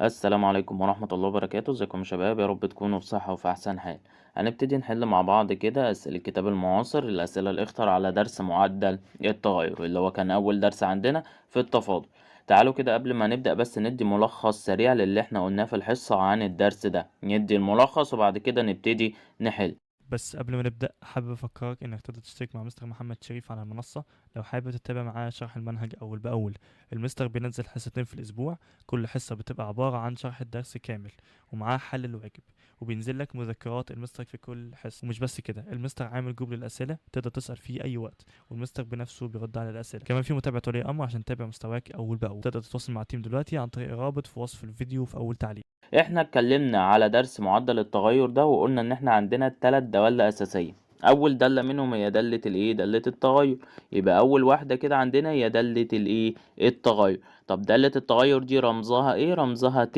السلام عليكم ورحمة الله وبركاته. ازيكم يا شباب؟ يا رب تكونوا في صحة وفي أحسن حال. هنبتدي نحل مع بعض كده أسئلة الكتاب المعاصر، الأسئلة اللي اختر على درس معدل التغير اللي هو كان أول درس عندنا في التفاضل. تعالوا كده قبل ما نبدأ بس ندي ملخص سريع للي احنا قلناه في الحصة عن الدرس ده، ندي الملخص وبعد كده نبتدي نحل. بس قبل ما نبدأ حابب أفكرك إنك تقدر تشترك مع مستر محمد شريف على المنصة لو حابب تتابع معاه شرح المنهج أول بأول. المستر بينزل حصتين في الأسبوع، كل حصة بتبقى عبارة عن شرح الدرس كامل ومعاه حل الواجب، وبينزل لك مذكرات المستر في كل حصة. ومش بس كده، المستر عامل جروب للأسئلة تقدر تسأل فيه أي وقت، والمستر بنفسه بيرد على الأسئلة. كمان في متابعة ولي أمر عشان تتابع مستواك أول بأول. تقدر تتواصل مع التيم دلوقتي عن طريق الرابط في وصف الفيديو في أول تعليق. احنا اتكلمنا على درس معدل التغير ده وقلنا ان احنا عندنا 3 دوال اساسيه. اول داله منهم هي داله الايه؟ داله التغير. يبقى اول واحده كده عندنا هي داله الايه؟ التغير. طب داله التغير دي رمزها ايه؟ رمزها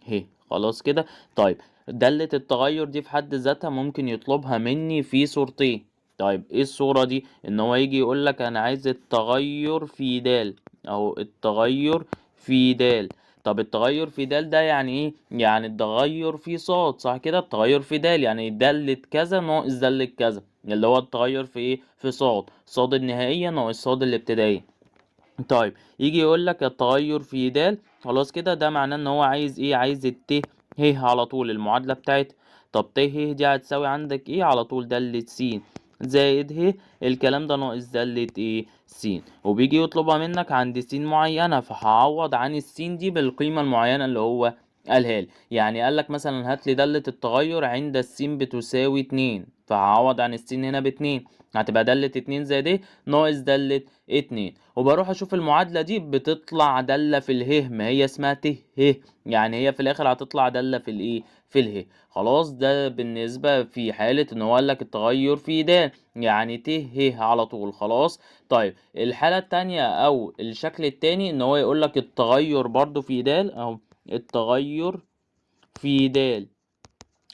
ه. خلاص كده. طيب داله التغير دي في حد ذاتها ممكن يطلبها مني في صورتين. طيب ايه الصوره دي؟ ان هو يجي يقول لك انا عايز التغير في دال، اهو التغير في دال. طب التغير في دال ده يعني ايه؟ يعني التغير في صاد، صح كده؟ التغير في دال يعني دالة كذا ناقص دالة كذا، اللي هو التغير في ايه؟ في صاد، صاد النهائية ناقص صاد الابتدائية. طيب يجي يقول لك التغير في دال، خلاص كده ده معناه ان هو عايز ايه؟ عايز ه على طول المعادلة بتاعت. طب ه دي هتساوي عندك ايه على طول؟ دالة س زائد ه، الكلام ده ناقص دالة ايه؟ س. وبيجي يطلبها منك عند س معينة، فهعوض عن السين دي بالقيمة المعينة اللي هو قالها لي. يعني قال لك مثلا هات لي دالة التغير عند السين بتساوي 2، فهعوض عن السين هنا ب2، هتبقى دالة 2 زائد ايه؟ ناقص دالة 2. وبروح اشوف المعادلة دي بتطلع دالة في اله، ما هي اسمها ه، يعني هي في الاخر هتطلع دالة في الايه؟ في اله. خلاص ده بالنسبة في حالة ان هو قالك التغير في د، يعني ه على طول. خلاص. طيب الحالة التانية او الشكل التاني ان هو يقولك التغير برضو في د، او التغير في د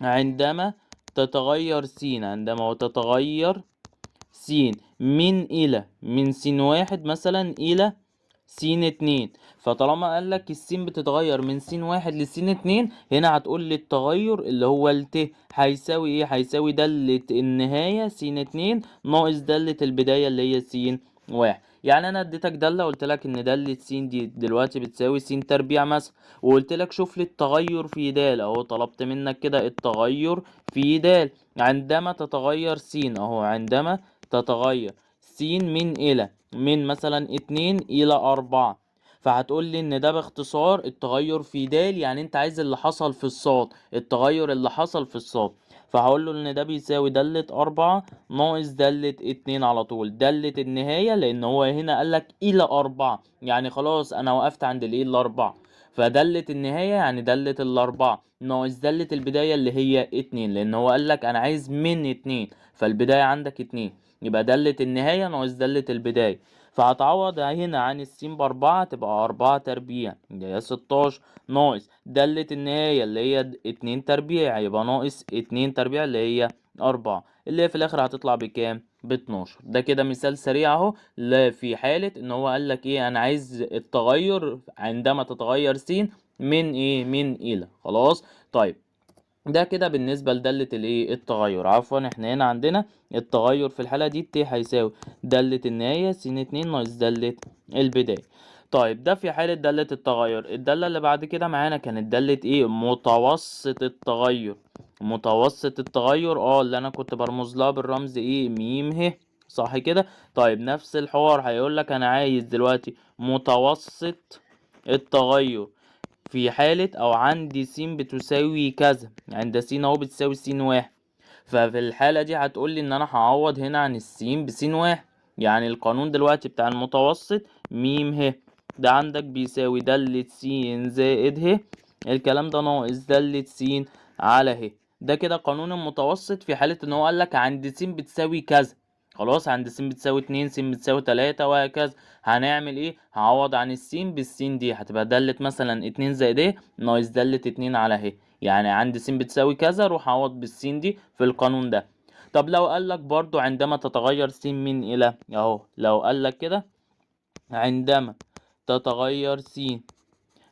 عندما تتغير س، عندما تتغير س من إلى، من س1 مثلا إلى س2. فطالما قالك السين بتتغير من س1 لس2، هنا هتقول لي التغير اللي هو هيساوي ايه؟ هيساوي دالة النهاية س2 ناقص دالة البداية اللي هي س1. يعني انا اديتك دالة قلت لك ان دالة س دي دلوقتي بتساوي س تربيع مثلا، وقلت لك شوف لي التغير في د، اهو طلبت منك كده التغير في د عندما تتغير س، اهو عندما تتغير س من إلى، من مثلا 2 إلى 4. فهتقول لي إن ده باختصار التغير في د، يعني أنت عايز اللي حصل في الصاد، التغير اللي حصل في الصاد. فهقول له إن ده بيساوي دالة 4 ناقص دالة 2 على طول، دالة النهاية، لأن هو هنا قالك إلى 4، يعني خلاص أنا وقفت عند الإيه؟ الأربعة. فدالة النهاية يعني دالة الأربعة ناقص دالة البداية اللي هي 2، لأن هو قالك أنا عايز من 2، فالبداية عندك 2، يبقى دالة النهاية ناقص دالة البداية. فهتعوض هنا عن السين ب4، تبقى 4 تربيع اللي هي 16 ناقص دالة النهاية اللي هي 2 تربيع، يبقى ناقص 2 تربيع اللي هي 4، اللي هي في الآخر هتطلع بكام؟ ب12. ده كده مثال سريع اهو، في حالة ان هو قالك ايه؟ انا عايز التغير عندما تتغير س من ايه؟ من الى. خلاص. طيب ده كده بالنسبة لدالة الايه؟ التغير. عفوا احنا هنا عندنا التغير في الحالة دي هيساوي دالة النهاية س2 ناقص دالة البداية. طيب ده في حالة دالة التغير. الدالة اللي بعد كده معانا كانت دالة ايه؟ متوسط التغير. متوسط التغير اللي انا كنت برمز لها بالرمز ايه؟ ه، صح كده؟ طيب نفس الحوار هيقولك انا عايز دلوقتي متوسط التغير في حالة او عندي س بتساوي كذا، عند س اهو بتساوي س1. ففي الحالة دي هتقولي ان انا هعوض هنا عن السين بس1. يعني القانون دلوقتي بتاع المتوسط ه، ده عندك بيساوي دالة س زائد ه، الكلام ده ناقص دالة س على ه. ده كده قانون المتوسط في حالة ان هو قالك عند س بتساوي كذا. خلاص عند س بتساوي 2، س بتساوي 3 وهكذا. هنعمل ايه؟ هعوض عن السين بالسين، دي هتبقى دالة مثلا 2 زائد ايه؟ ناقص دالة 2 على ه. يعني عند س بتساوي كذا روح اعوض بالسين دي في القانون ده. طب لو قالك برضو عندما تتغير س من الى، اهو لو قالك كده، عندما تتغير س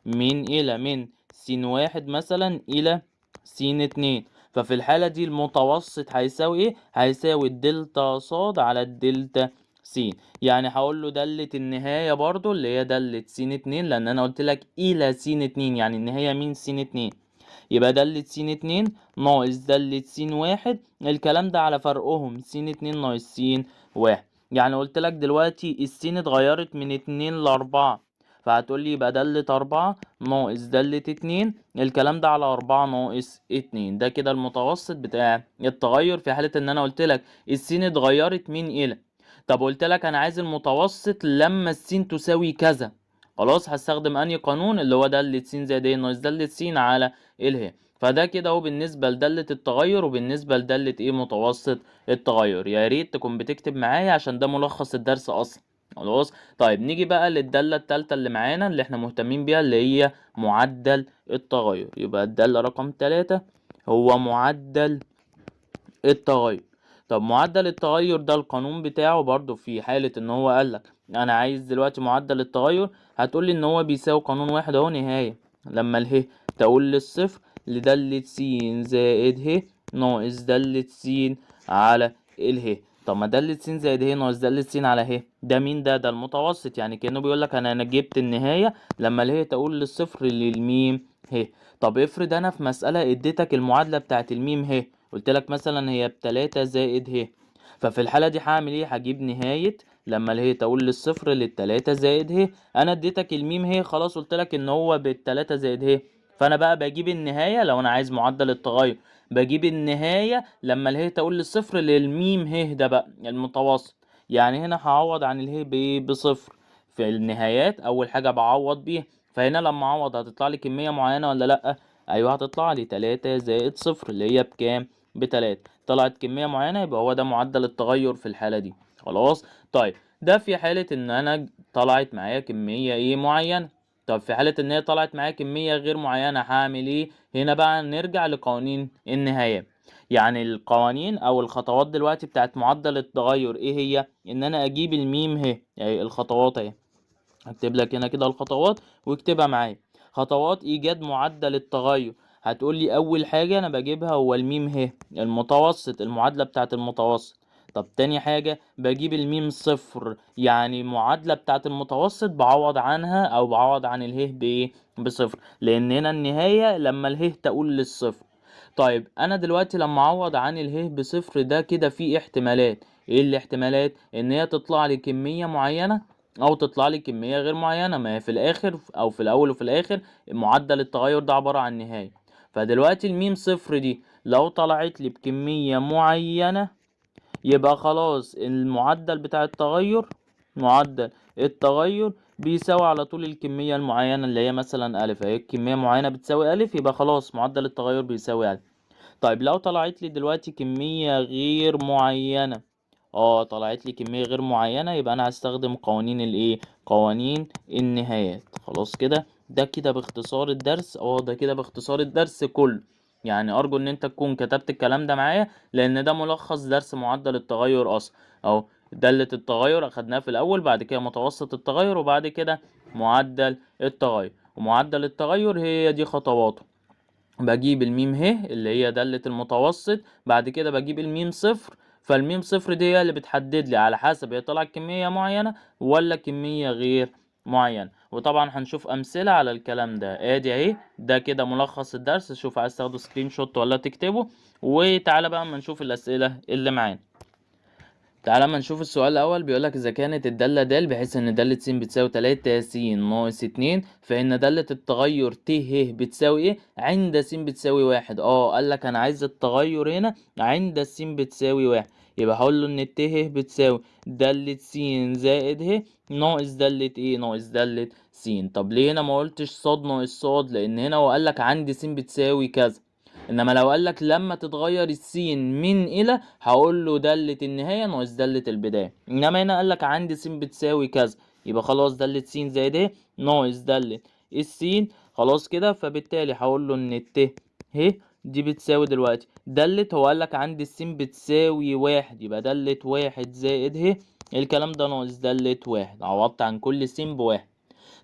من إلى، من س1 مثلا إلى س2. ففي الحالة دي المتوسط هيساوي ايه؟ هيساوي الدلتا صاد على الدلتا س. يعني هقول له دالة النهاية برضو اللي هي دالة س2، لأن أنا قلت لك إلى س2 يعني النهاية من س2. يبقى دالة س2 ناقص دالة س1، الكلام ده على فرقهم س2 ناقص س1. يعني قلت لك دلوقتي السين اتغيرت من 2 ل4، فهتقول لي يبقى دالة 4 ناقص دالة 2، الكلام ده على 4 ناقص 2. ده كده المتوسط بتاع التغير في حالة ان انا قلت لك السين اتغيرت من الى. طب قلت لك انا عايز المتوسط لما السين تساوي كذا، خلاص هستخدم انهي قانون؟ اللي هو دالة س زائد ا ناقص دالة س على اله. فده كده اهو بالنسبة لدالة التغير وبالنسبة لدالة ايه متوسط التغير. يا ريت تكون بتكتب معايا عشان ده ملخص الدرس اصلا. خلاص طيب نيجي بقى للدالة التالتة اللي معانا اللي احنا مهتمين بيها اللي هي معدل التغير. يبقى الدالة رقم 3 هو معدل التغير. طب معدل التغير ده القانون بتاعه برضو في حالة ان هو قالك انا عايز دلوقتي معدل التغير، هتقولي ان هو بيساوي قانون واحد اهو، نهاية لما اله تقول للصفر لدالة س زائد ه ناقص دالة س على اله. طب ما دالة س زائد ه ناقص دالة س على ه ده مين؟ ده المتوسط. يعني كأنه بيقولك انا جبت النهاية لما اله تقول للصفر للميم ه. طب افرض انا في مسألة اديتك المعادلة بتاعت الميم ه، قلت لك مثلا هي ب3 زائد ه، ففي الحالة دي هعمل ايه؟ هجيب نهاية لما ه تقول للصفر لل3 زائد ه. انا اديتك الميم ه خلاص، قلت لك ان هو ب3 زائد ه، فانا بقى بجيب النهاية لو انا عايز معدل التغير، بجيب النهاية لما ه تقول للصفر للميم ه ده بقى المتوسط. يعني هنا هعوض عن اله بايه؟ بصفر. في النهايات اول حاجة بعوض بيها، فهنا لما اعوض هتطلع لي كمية معينة ولا لا؟ ايوه هتطلع لي 3 زائد صفر اللي هي بكام؟ ب3. طلعت كمية معينة يبقى هو ده معدل التغير في الحالة دي. خلاص طيب ده في حالة ان انا طلعت معايا كمية ايه معينة. طب في حالة ان هي طلعت معايا كمية غير معينة هعمل ايه؟ هنا بقى نرجع لقوانين النهاية. يعني القوانين او الخطوات دلوقتي بتاعت معدل التغير ايه هي؟ ان انا اجيب الميم ه، يعني الخطوات اهي هكتب لك هنا كده الخطوات واكتبها معايا. خطوات ايجاد معدل التغير، هتقول لي اول حاجة انا بجيبها هو الميم ه المتوسط، المعادلة بتاعت المتوسط. طب تاني حاجة بجيب الميم صفر، يعني معادلة بتاعت المتوسط بعوض عنها او بعوض عن اله بايه؟ بصفر، لان هنا النهاية لما اله تقول للصفر. طيب انا دلوقتي لما اعوض عن اله بصفر ده كده في احتمالات. ايه الاحتمالات؟ ان هي تطلع لي كمية معينة او تطلع لي كمية غير معينة. ما هي في الاخر او في الاول وفي الاخر معدل التغير ده عبارة عن نهاية. فدلوقتي الميم صفر دي لو طلعت لي بكمية معينة يبقى خلاص المعدل بتاع التغير، معدل التغير بيساوي على طول الكمية المعينة اللي هي مثلا ألف. اهي كمية معينة بتساوي ألف يبقى خلاص معدل التغير بيساوي ألف. طيب لو طلعت لي دلوقتي كمية غير معينة، طلعت لي كمية غير معينة، يبقى انا هستخدم قوانين الايه؟ قوانين النهايات. خلاص كده ده كده باختصار الدرس. ده كده باختصار الدرس كله. يعني ارجو ان انت تكون كتبت الكلام ده معايا لان ده ملخص درس معدل التغير اصلا. اهو دالة التغير اخدناها في الاول، بعد كده متوسط التغير، وبعد كده معدل التغير. ومعدل التغير هي دي خطواته. بجيب الميم ه اللي هي دالة المتوسط، بعد كده بجيب الميم صفر. فالميم صفر دي هي اللي بتحدد لي على حسب هي طلعت كمية معينة ولا كمية غير معينة. وطبعا هنشوف أمثلة على الكلام ده. ادي اهي ده كده ملخص الدرس. شوف عايز تاخده سكرين شوت ولا تكتبه. وتعالى بقى اما نشوف الأسئلة اللي معانا. تعالى اما نشوف السؤال الاول. بيقولك اذا كانت الداله د بحيث ان داله س بتساوي 3 س ناقص 2 فان داله التغير ت ه بتساوي ايه عند س بتساوي 1. قالك انا عايز التغير هنا عند س بتساوي 1. يبقى هقول له ان ت ه بتساوي داله س زائد ه ناقص داله ايه؟ ناقص داله س. طب ليه هنا ما قلتش ص ناقص ص؟ لان هنا هو قالك عند س بتساوي كذا. انما لو قالك لما تتغير السين من الى هقول له دالة النهاية ناقص دالة البداية. انما هنا قالك عندي س بتساوي كذا، يبقى خلاص دالة س زائد ايه ناقص دالة السين. خلاص كده فبالتالي هقول له ان الت ه دي بتساوي دلوقتي دالة، هو قالك عندي السين بتساوي 1 يبقى دالة 1 زائد ه الكلام ده ناقص دالة 1. عوضت عن كل س بواحد.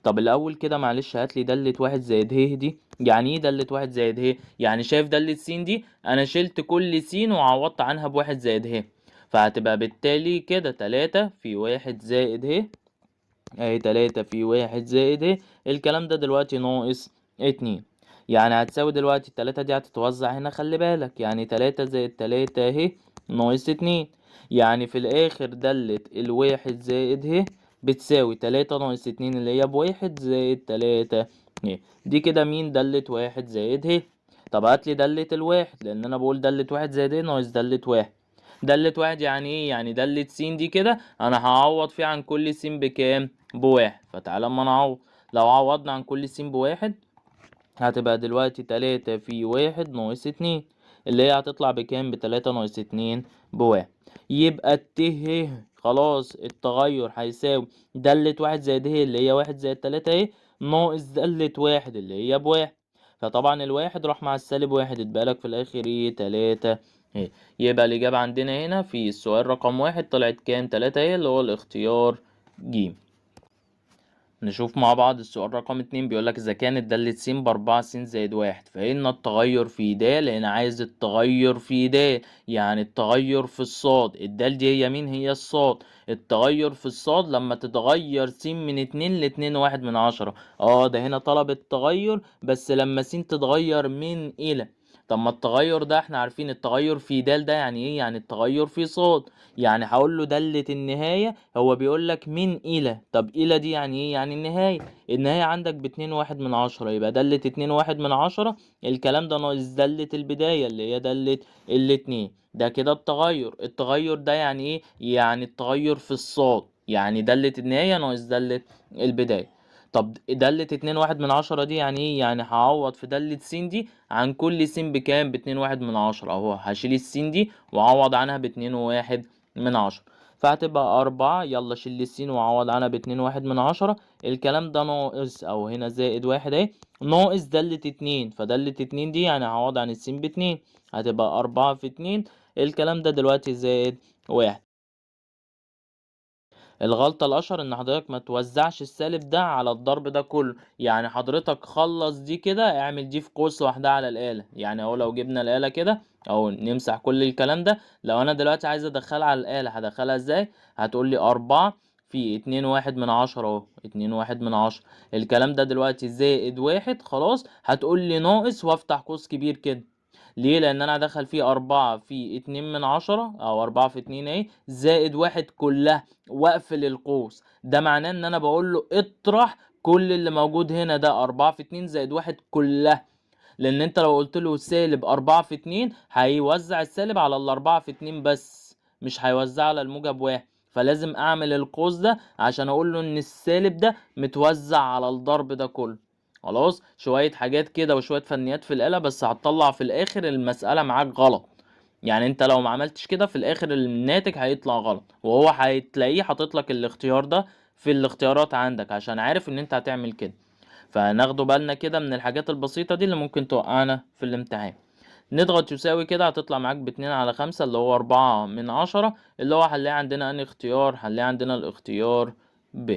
طب الاول كده معلش هاتلي دالة 1 زائد ه دي يعني ايه دالة واحد زائد ه؟ يعني شايف دالة س دي انا شلت كل س وعوضت عنها بواحد زائد ه، فهتبقى بالتالي كده 3 في واحد زائد ه، اهي 3 في واحد زائد ه، الكلام ده دلوقتي ناقص 2. يعني هتساوي دلوقتي التلاتة دي هتتوزع هنا، خلي بالك، يعني 3 زائد 3 اهي ناقص 2. يعني في الاخر دالة الواحد زائد ه بتساوي 3 ناقص 2 اللي هي بواحد زائد 3 ه. دي كده مين؟ دالة واحد زائد ه. طب هاتلي دالة الواحد، لان انا بقول دالة واحد زائد ه ناقص دالة واحد. دالة واحد يعني ايه؟ يعني دالة س دي كده انا هعوض فيها عن كل س بكام؟ بواحد. فتعالى اما نعوض، لو عوضنا عن كل س بواحد هتبقى دلوقتي 3 في واحد ناقص 2 اللي هي هتطلع بكام؟ ب3 ناقص 2 بواحد. يبقى خلاص التغير هيساوي دالة واحد زائد ه اللي هي واحد زائد 3 اهي ناقص دالة واحد اللي هي بواحد. فطبعا الواحد راح مع السالب واحد، اتبقالك في الاخر ايه؟ 3 اهي. يبقى الإجابة عندنا هنا في السؤال رقم واحد طلعت كام؟ 3 اهي، اللي هو الاختيار ج. نشوف مع بعض السؤال رقم 2. بيقولك إذا كانت دالة س بأربعة س زائد واحد فإن التغير في د، لأن عايز التغير في د يعني التغير في الصاد. الدال دي هي مين؟ هي الصاد. التغير في الصاد لما تتغير س من 2 ل2 واحد من 10. ده هنا طلب التغير بس لما س تتغير من إلى. طب ما التغير ده احنا عارفين التغير في د ده يعني ايه؟ يعني التغير في صاد. يعني هقول له دالة النهاية، هو بيقول لك من إلى. طب إلى دي يعني إيه؟ يعني النهاية. النهاية عندك باتنين واحد من 10، يبقى دالة 2 واحد من 10 الكلام ده ناقص دالة البداية اللي هي دالة الاتنين. ده كده التغير. التغير ده يعني إيه؟ يعني التغير في الصاد، يعني دالة النهاية ناقص دالة البداية. طب دالة 2 واحد من 10 دي يعني ايه؟ يعني هعوض في دالة س دي عن كل س بكام؟ باتنين واحد من 10 اهو. هشيل الس دي وأعوض عنها باتنين واحد من 10، فهتبقى 4. يلا شيل السين وعوض عنها باتنين واحد من 10. الكلام ده ناقص، أو هنا زائد واحد اهي، ناقص دالة 2. فدالة 2 دي يعني هعوض عن السين ب2، هتبقى 4 في 2. الكلام ده دلوقتي زائد واحد. الغلطة الأشهر إن حضرتك ما توزعش السالب ده على الضرب ده كله. يعني حضرتك خلص دي كده، اعمل دي في قوس لوحدها على الآلة. يعني اهو لو جبنا الآلة كده أو نمسح كل الكلام ده، لو أنا دلوقتي عايز أدخلها على الآلة هدخلها ازاي؟ هتقولي 4 في 2 واحد من 10 اهو، 2 واحد من 10. الكلام ده دلوقتي زائد واحد. خلاص هتقولي ناقص وافتح قوس كبير كده. ليه؟ لان انا هدخل فيه 4 في 2 من 10 او 4 في 2 اهي زائد واحد كلها، واقفل القوس. ده معناه ان انا بقول له اطرح كل اللي موجود هنا ده، 4 في 2 زائد واحد كلها. لان انت لو قلت له سالب 4 في 2 هيوزع السالب على الاربعة في 2 بس، مش هيوزع على الموجب واحد. فلازم اعمل القوس ده عشان اقول له ان السالب ده متوزع على الضرب ده كله. خلاص، شوية حاجات كده وشوية فنيات في الآلة، بس هتطلع في الآخر المسألة معاك غلط. يعني انت لو ما عملتش كده في الآخر الناتج هيطلع غلط، وهو هتلاقيه حاطط لك الاختيار ده في الاختيارات عندك عشان عارف ان انت هتعمل كده. فناخدوا بالنا كده من الحاجات البسيطة دي اللي ممكن توقعنا في الامتحان. نضغط يساوي كده هتطلع معاك باتنين على خمسة اللي هو 4 من 10، اللي هو هنلاقي عندنا انهي اختيار؟ هنلاقي عندنا الاختيار ب.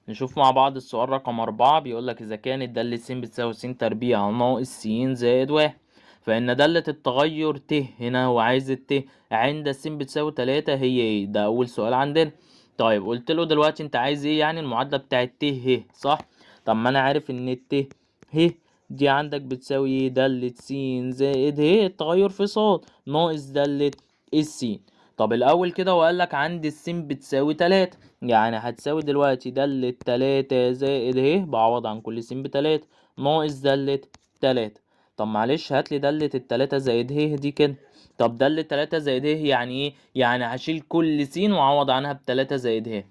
نشوف مع بعض السؤال رقم 4. بيقولك إذا كانت دالة س بتساوي س تربيع ناقص س زائد واحد فإن دالة التغير ت، هنا هو عايز الت عند س بتساوي 3 هي ايه؟ ده أول سؤال عندنا. طيب قلت له دلوقتي أنت عايز ايه؟ يعني المعادلة بتاعت ت ه، صح؟ طب ما أنا عارف إن الت ه دي عندك بتساوي ايه؟ دالة س زائد ه التغير في ص ناقص دالة الس. طب الأول كده وقالك عندي الس بتساوي 3، يعني هتساوي دلوقتي دالة 3 زائد ه بعوض عن كل س ب3 ناقص دالة 3. طب معلش هاتلي دالة التلاتة زائد ه دي كده. طب دالة 3 زائد ه يعني ايه؟ يعني هشيل كل س وأعوض عنها ب3 زائد ه.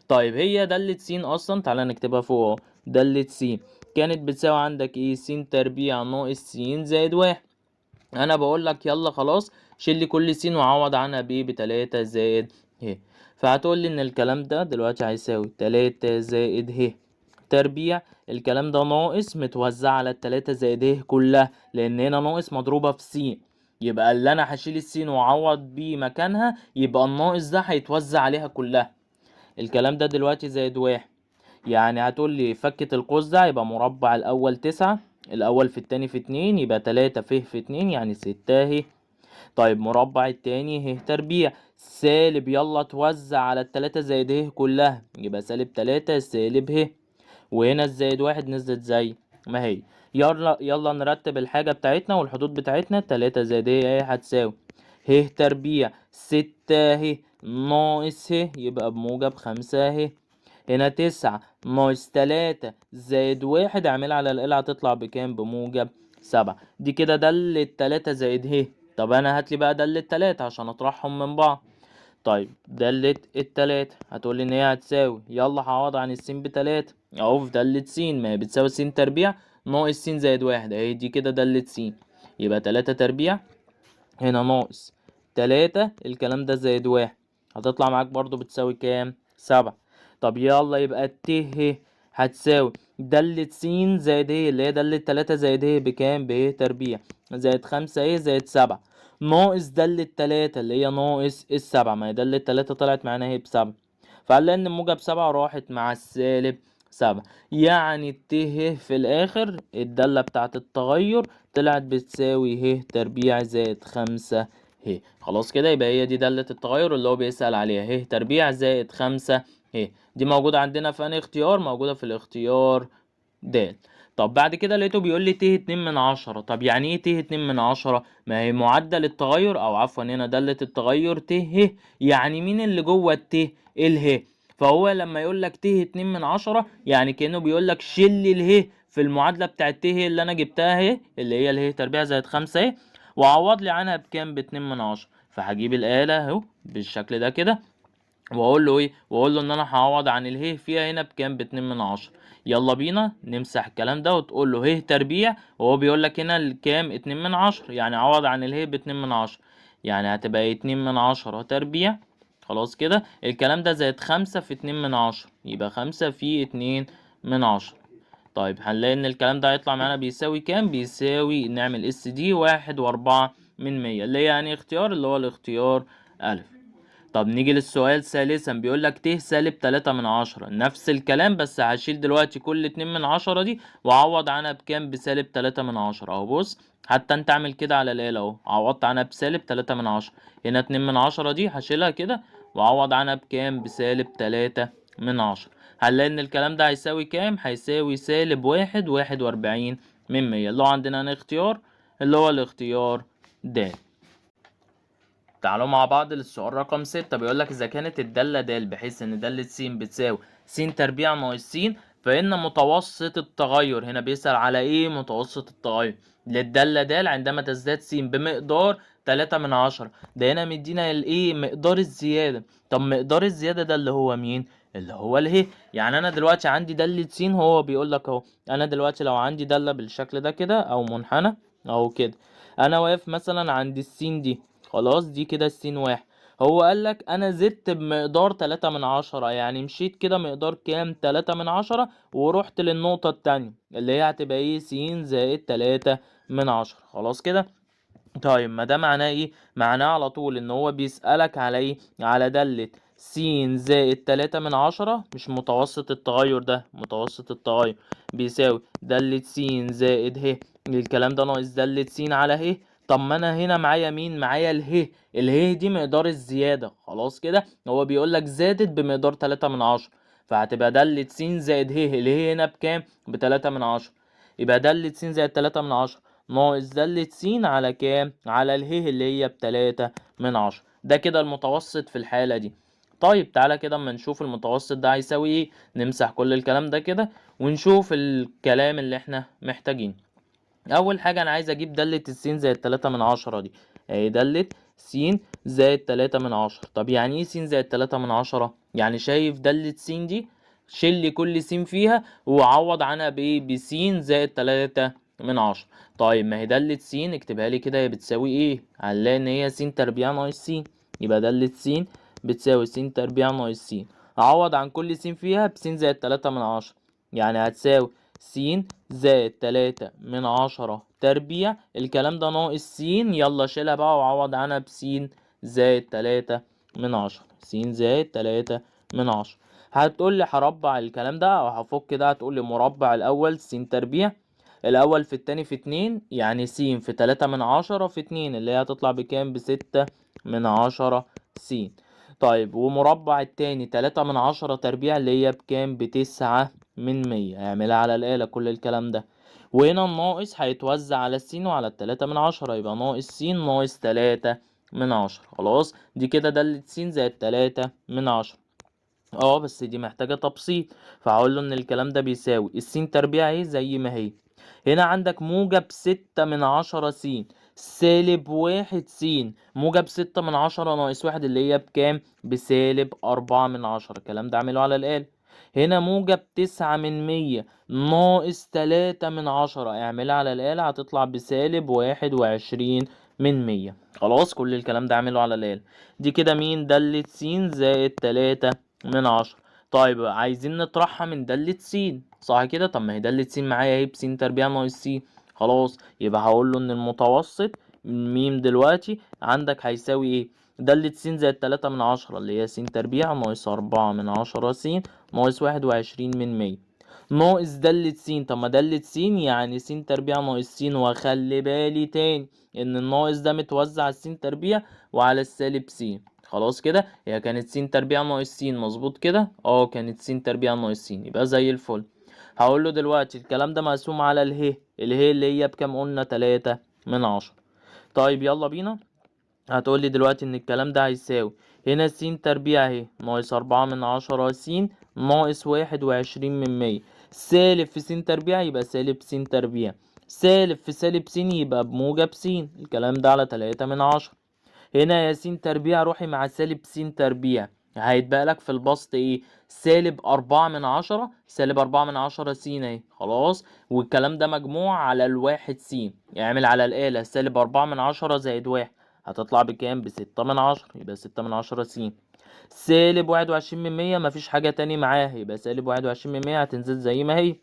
طيب هي دالة س أصلا تعالى نكتبها فوق اهو. دالة س كانت بتساوي عندك ايه؟ س تربيع ناقص س زائد واحد. انا بقول لك يلا خلاص شيل لي كل س وعوض عنها بايه؟ ب3 زائد ه. فهتقول لي ان الكلام ده دلوقتي هيساوي 3 زائد ه تربيع. الكلام ده ناقص متوزع على التلاتة زائد ه كلها، لان هنا ناقص مضروبة في س. يبقى اللي انا هشيل السين واعوض بيه مكانها، يبقى الناقص ده هيتوزع عليها كلها. الكلام ده دلوقتي زائد واحد. يعني هتقول لي فكة القوس ده يبقى مربع الأول 9، الأول في التاني في 2، يبقى 3 في 2 يعني 6 اهي. طيب مربع التاني ه تربيع سالب، يلا توزع على التلاتة زائد ه كلها، يبقى سالب 3 سالب ه. وهنا الزائد 1 نزلت زي ما هي. يلا نرتب الحاجة بتاعتنا والحدود بتاعتنا. 3 زائد ه اهي هتساوي ه تربيع 6 ه ناقص ه، يبقى بموجب 5 ه. هنا 9 ناقص 3 زائد 1 اعملها على الآلة هتطلع بكام؟ بموجب 7. دي كده دالة 3 زائد ه. طب انا هاتلي بقى دالة 3 عشان اطرحهم من بعض. طيب دالة التلاتة هتقولي ان هي هتساوي، يلا هعوض عن السين بتلاتة اهو في دالة س، ما هي بتساوي س تربيع ناقص س زائد 1 اهي، دي كده دالة س. يبقى 3 تربيع هنا ناقص 3 الكلام ده زائد 1 هتطلع معاك برضو بتساوي كام؟ 7. طب يلا يبقى ه هتساوي دالة س زائد ه اللي هي دالة 3 زائد ه بكام؟ ب تربيع زائد 5 زائد 7 ناقص دالة 3 اللي هي ناقص السبعة، ما هي دالة 3 طلعت معانا اهي ب7، فهنلاقي ان موجب 7 راحت مع السالب 7. يعني في الاخر الدالة بتاعت التغير طلعت بتساوي ه تربيع زائد 5 ه. خلاص كده يبقى هي دي دالة التغير اللي هو بيسأل عليها، ه تربيع زائد 5 ه. دي موجودة عندنا في انهي اختيار؟ موجودة في الاختيار د. طب بعد كده لقيته بيقول لي ت 2/10. طب يعني ايه ت 2/10؟ ما هي معدل التغير، او عفوا هنا دالة التغير ت ه، يعني مين اللي جوه الت؟ اله. فهو لما يقول لك ت 2/10 يعني كأنه بيقول لك شيل اله في المعادلة بتاعت ت ه اللي انا جبتها اهي اللي هي اله تربيع زائد 5 اهي، وعوض لي عنها بكام؟ ب2/10. فهجيب الآلة اهو بالشكل ده كده، واقول له ايه؟ واقول له ان انا هعوض عن اله فيها هنا بكام؟ ب2/10. يلا بينا نمسح الكلام ده وتقول له ه تربيع، وهو بيقول لك هنا الكام؟ 2/10، يعني عوض عن اله ب2/10، يعني هتبقى 2/10 تربيع. خلاص كده الكلام ده زائد 5 في 2/10، يبقى 5 في 2/10. طيب هنلاقي ان الكلام ده هيطلع معانا بيساوي كام؟ بيساوي، نعمل اس دي 1.4 اللي هي يعني اختيار اللي هو الاختيار ألف. طب نيجي للسؤال ثالثا، بيقول لك ت سالب 3/10، نفس الكلام بس هشيل دلوقتي كل 2/10 دي واعوض عنها بكام؟ بسالب 3/10 اهو. بص حتى انت اعمل كده على الآلة اهو، عوضت عنها بسالب 3/10. هنا 2/10 دي هشيلها كده واعوض عنها بكام؟ بسالب 3/10. هنلاقي ان الكلام ده هيساوي كام؟ هيساوي سالب 1.41 اللي هو عندنا هنا اختيار اللي هو الاختيار د. تعالوا مع بعض للسؤال رقم 6. بيقول لك إذا كانت الدالة د بحيث إن دالة س بتساوي س تربيع ناقص س، فإن متوسط التغير، هنا بيسأل على إيه؟ متوسط التغير للدالة د عندما تزداد س بمقدار 3/10. ده هنا مدينا الإيه؟ مقدار الزيادة. طب مقدار الزيادة ده اللي هو مين؟ اللي هو اله. يعني أنا دلوقتي عندي دالة س، هو بيقول لك أهو، أنا دلوقتي لو عندي دالة بالشكل ده كده أو منحنى أهو كده، أنا واقف مثلا عند السين دي، خلاص دي كده السين 1. هو قالك انا زدت بمقدار 3/10، يعني مشيت كده مقدار كام؟ 3/10، ورحت للنقطة التانية اللي هي هتبقى ايه؟ س زائد 3/10. خلاص كده. طيب ما ده معناه ايه؟ معناه على طول ان هو بيسألك على ايه؟ على دالة س زائد 3/10، مش متوسط التغير، ده متوسط التغير بيساوي دالة س زائد ه الكلام ده ناقص دالة س على ه. طب ما انا هنا معايا مين؟ معايا اله دي مقدار الزيادة. خلاص كده هو بيقول لك زادت بمقدار 3/10، فهتبقى دالة س زائد ه اللي هي هنا بكام؟ ب3/10. يبقى دالة س زائد 3/10 ناقص دالة س على كام؟ على اله اللي هي ب3/10. ده كده المتوسط في الحالة دي. طيب تعالى كده اما نشوف المتوسط ده هيساوي ايه. نمسح كل الكلام ده كده ونشوف الكلام اللي احنا محتاجينه. اول حاجة انا عايز اجيب دالة السين زائد 3/10 دي، اهي دالة س زائد 3/10. طب يعني ايه س زائد 3/10؟ يعني شايف دالة س دي، شيل لي كل س فيها وعوض عنها بايه؟ بس زائد 3/10. طيب ما هي دالة س اكتبها لي كده، هي بتساوي ايه؟ هنلاقي ان هي س تربيع ناقص س، يبقى دالة س بتساوي س تربيع ناقص س، اعوض عن كل س فيها بس زائد 3/10، يعني هتساوي س زائد 3/10 تربيع الكلام ده ناقص س، يلا شيلها بقى وعوض عنها بس زائد 3/10. س زائد 3/10 هتقول لي هربع الكلام ده او هفك ده، هتقول لي مربع الاول س تربيع، الاول في التاني في 2، يعني س في 3/10 في 2 اللي هي هتطلع بكام؟ ب6/10 س. طيب ومربع التاني 3/10 تربيع اللي هي بكام؟ ب9/100. اعملها على الآلة كل الكلام ده. وهنا الناقص هيتوزع على السين وعلى ال3/10، يبقى ناقص س ناقص 3/10. خلاص دي كده دالة س زائد 3/10. بس دي محتاجة تبسيط، فهقول له ان الكلام ده بيساوي السين تربيع اهي زي ما هي. هنا عندك موجب 6/10 س سالب 1 س، موجب 6/10 ناقص 1 اللي هي بكام؟ ب4/10. الكلام ده اعمله على الآلة. هنا موجب 9/100 ناقص 3/10، اعملها على الآلة هتطلع ب21/100. خلاص كل الكلام ده اعمله على الآلة. دي كده مين؟ دالة س زائد 3/10. طيب عايزين نطرحها من دالة س، صح كده؟ طب ما هي دالة س معايا اهي بس تربيع ناقص س. خلاص يبقى هقول له ان المتوسط م دلوقتي عندك هيساوي ايه؟ دالة س زائد 3/10 اللي هي س تربيع ناقص 4/10 س ناقص 21/100 ناقص دالة س. طب ما دالة س يعني س تربيع ناقص س، واخلي بالي تاني ان الناقص ده متوزع على الس تربيع وعلى السالب س. خلاص كده هي كانت س تربيع ناقص س، مظبوط كده؟ كانت س تربيع ناقص س، يبقى زي الفل. هقول له دلوقتي الكلام ده مقسوم على اله اللي هي بكام؟ قلنا 3/10. طيب يلا بينا. هتقول لي دلوقتي ان الكلام ده هيساوي هنا س تربيع اهي ناقص 4/10 س ناقص 21/100 سالب في س تربيع يبقى سالب س تربيع، سالب في سالب س يبقى بموجب س. الكلام ده على 3/10. هنا يا س تربيع روحي مع سالب س تربيع، هيتبقى لك في البسط ايه؟ سالب 4/10، سالب 4/10 س اهي. خلاص والكلام ده مجموع على الواحد س، اعمل على الآلة سالب 4/10 زائد 1 هتطلع بكام؟ ب6/10، يبقى 6/10 س. سالب 21/100 مفيش حاجة تاني معاها، يبقى سالب 21/100 هتنزل زي ما هي.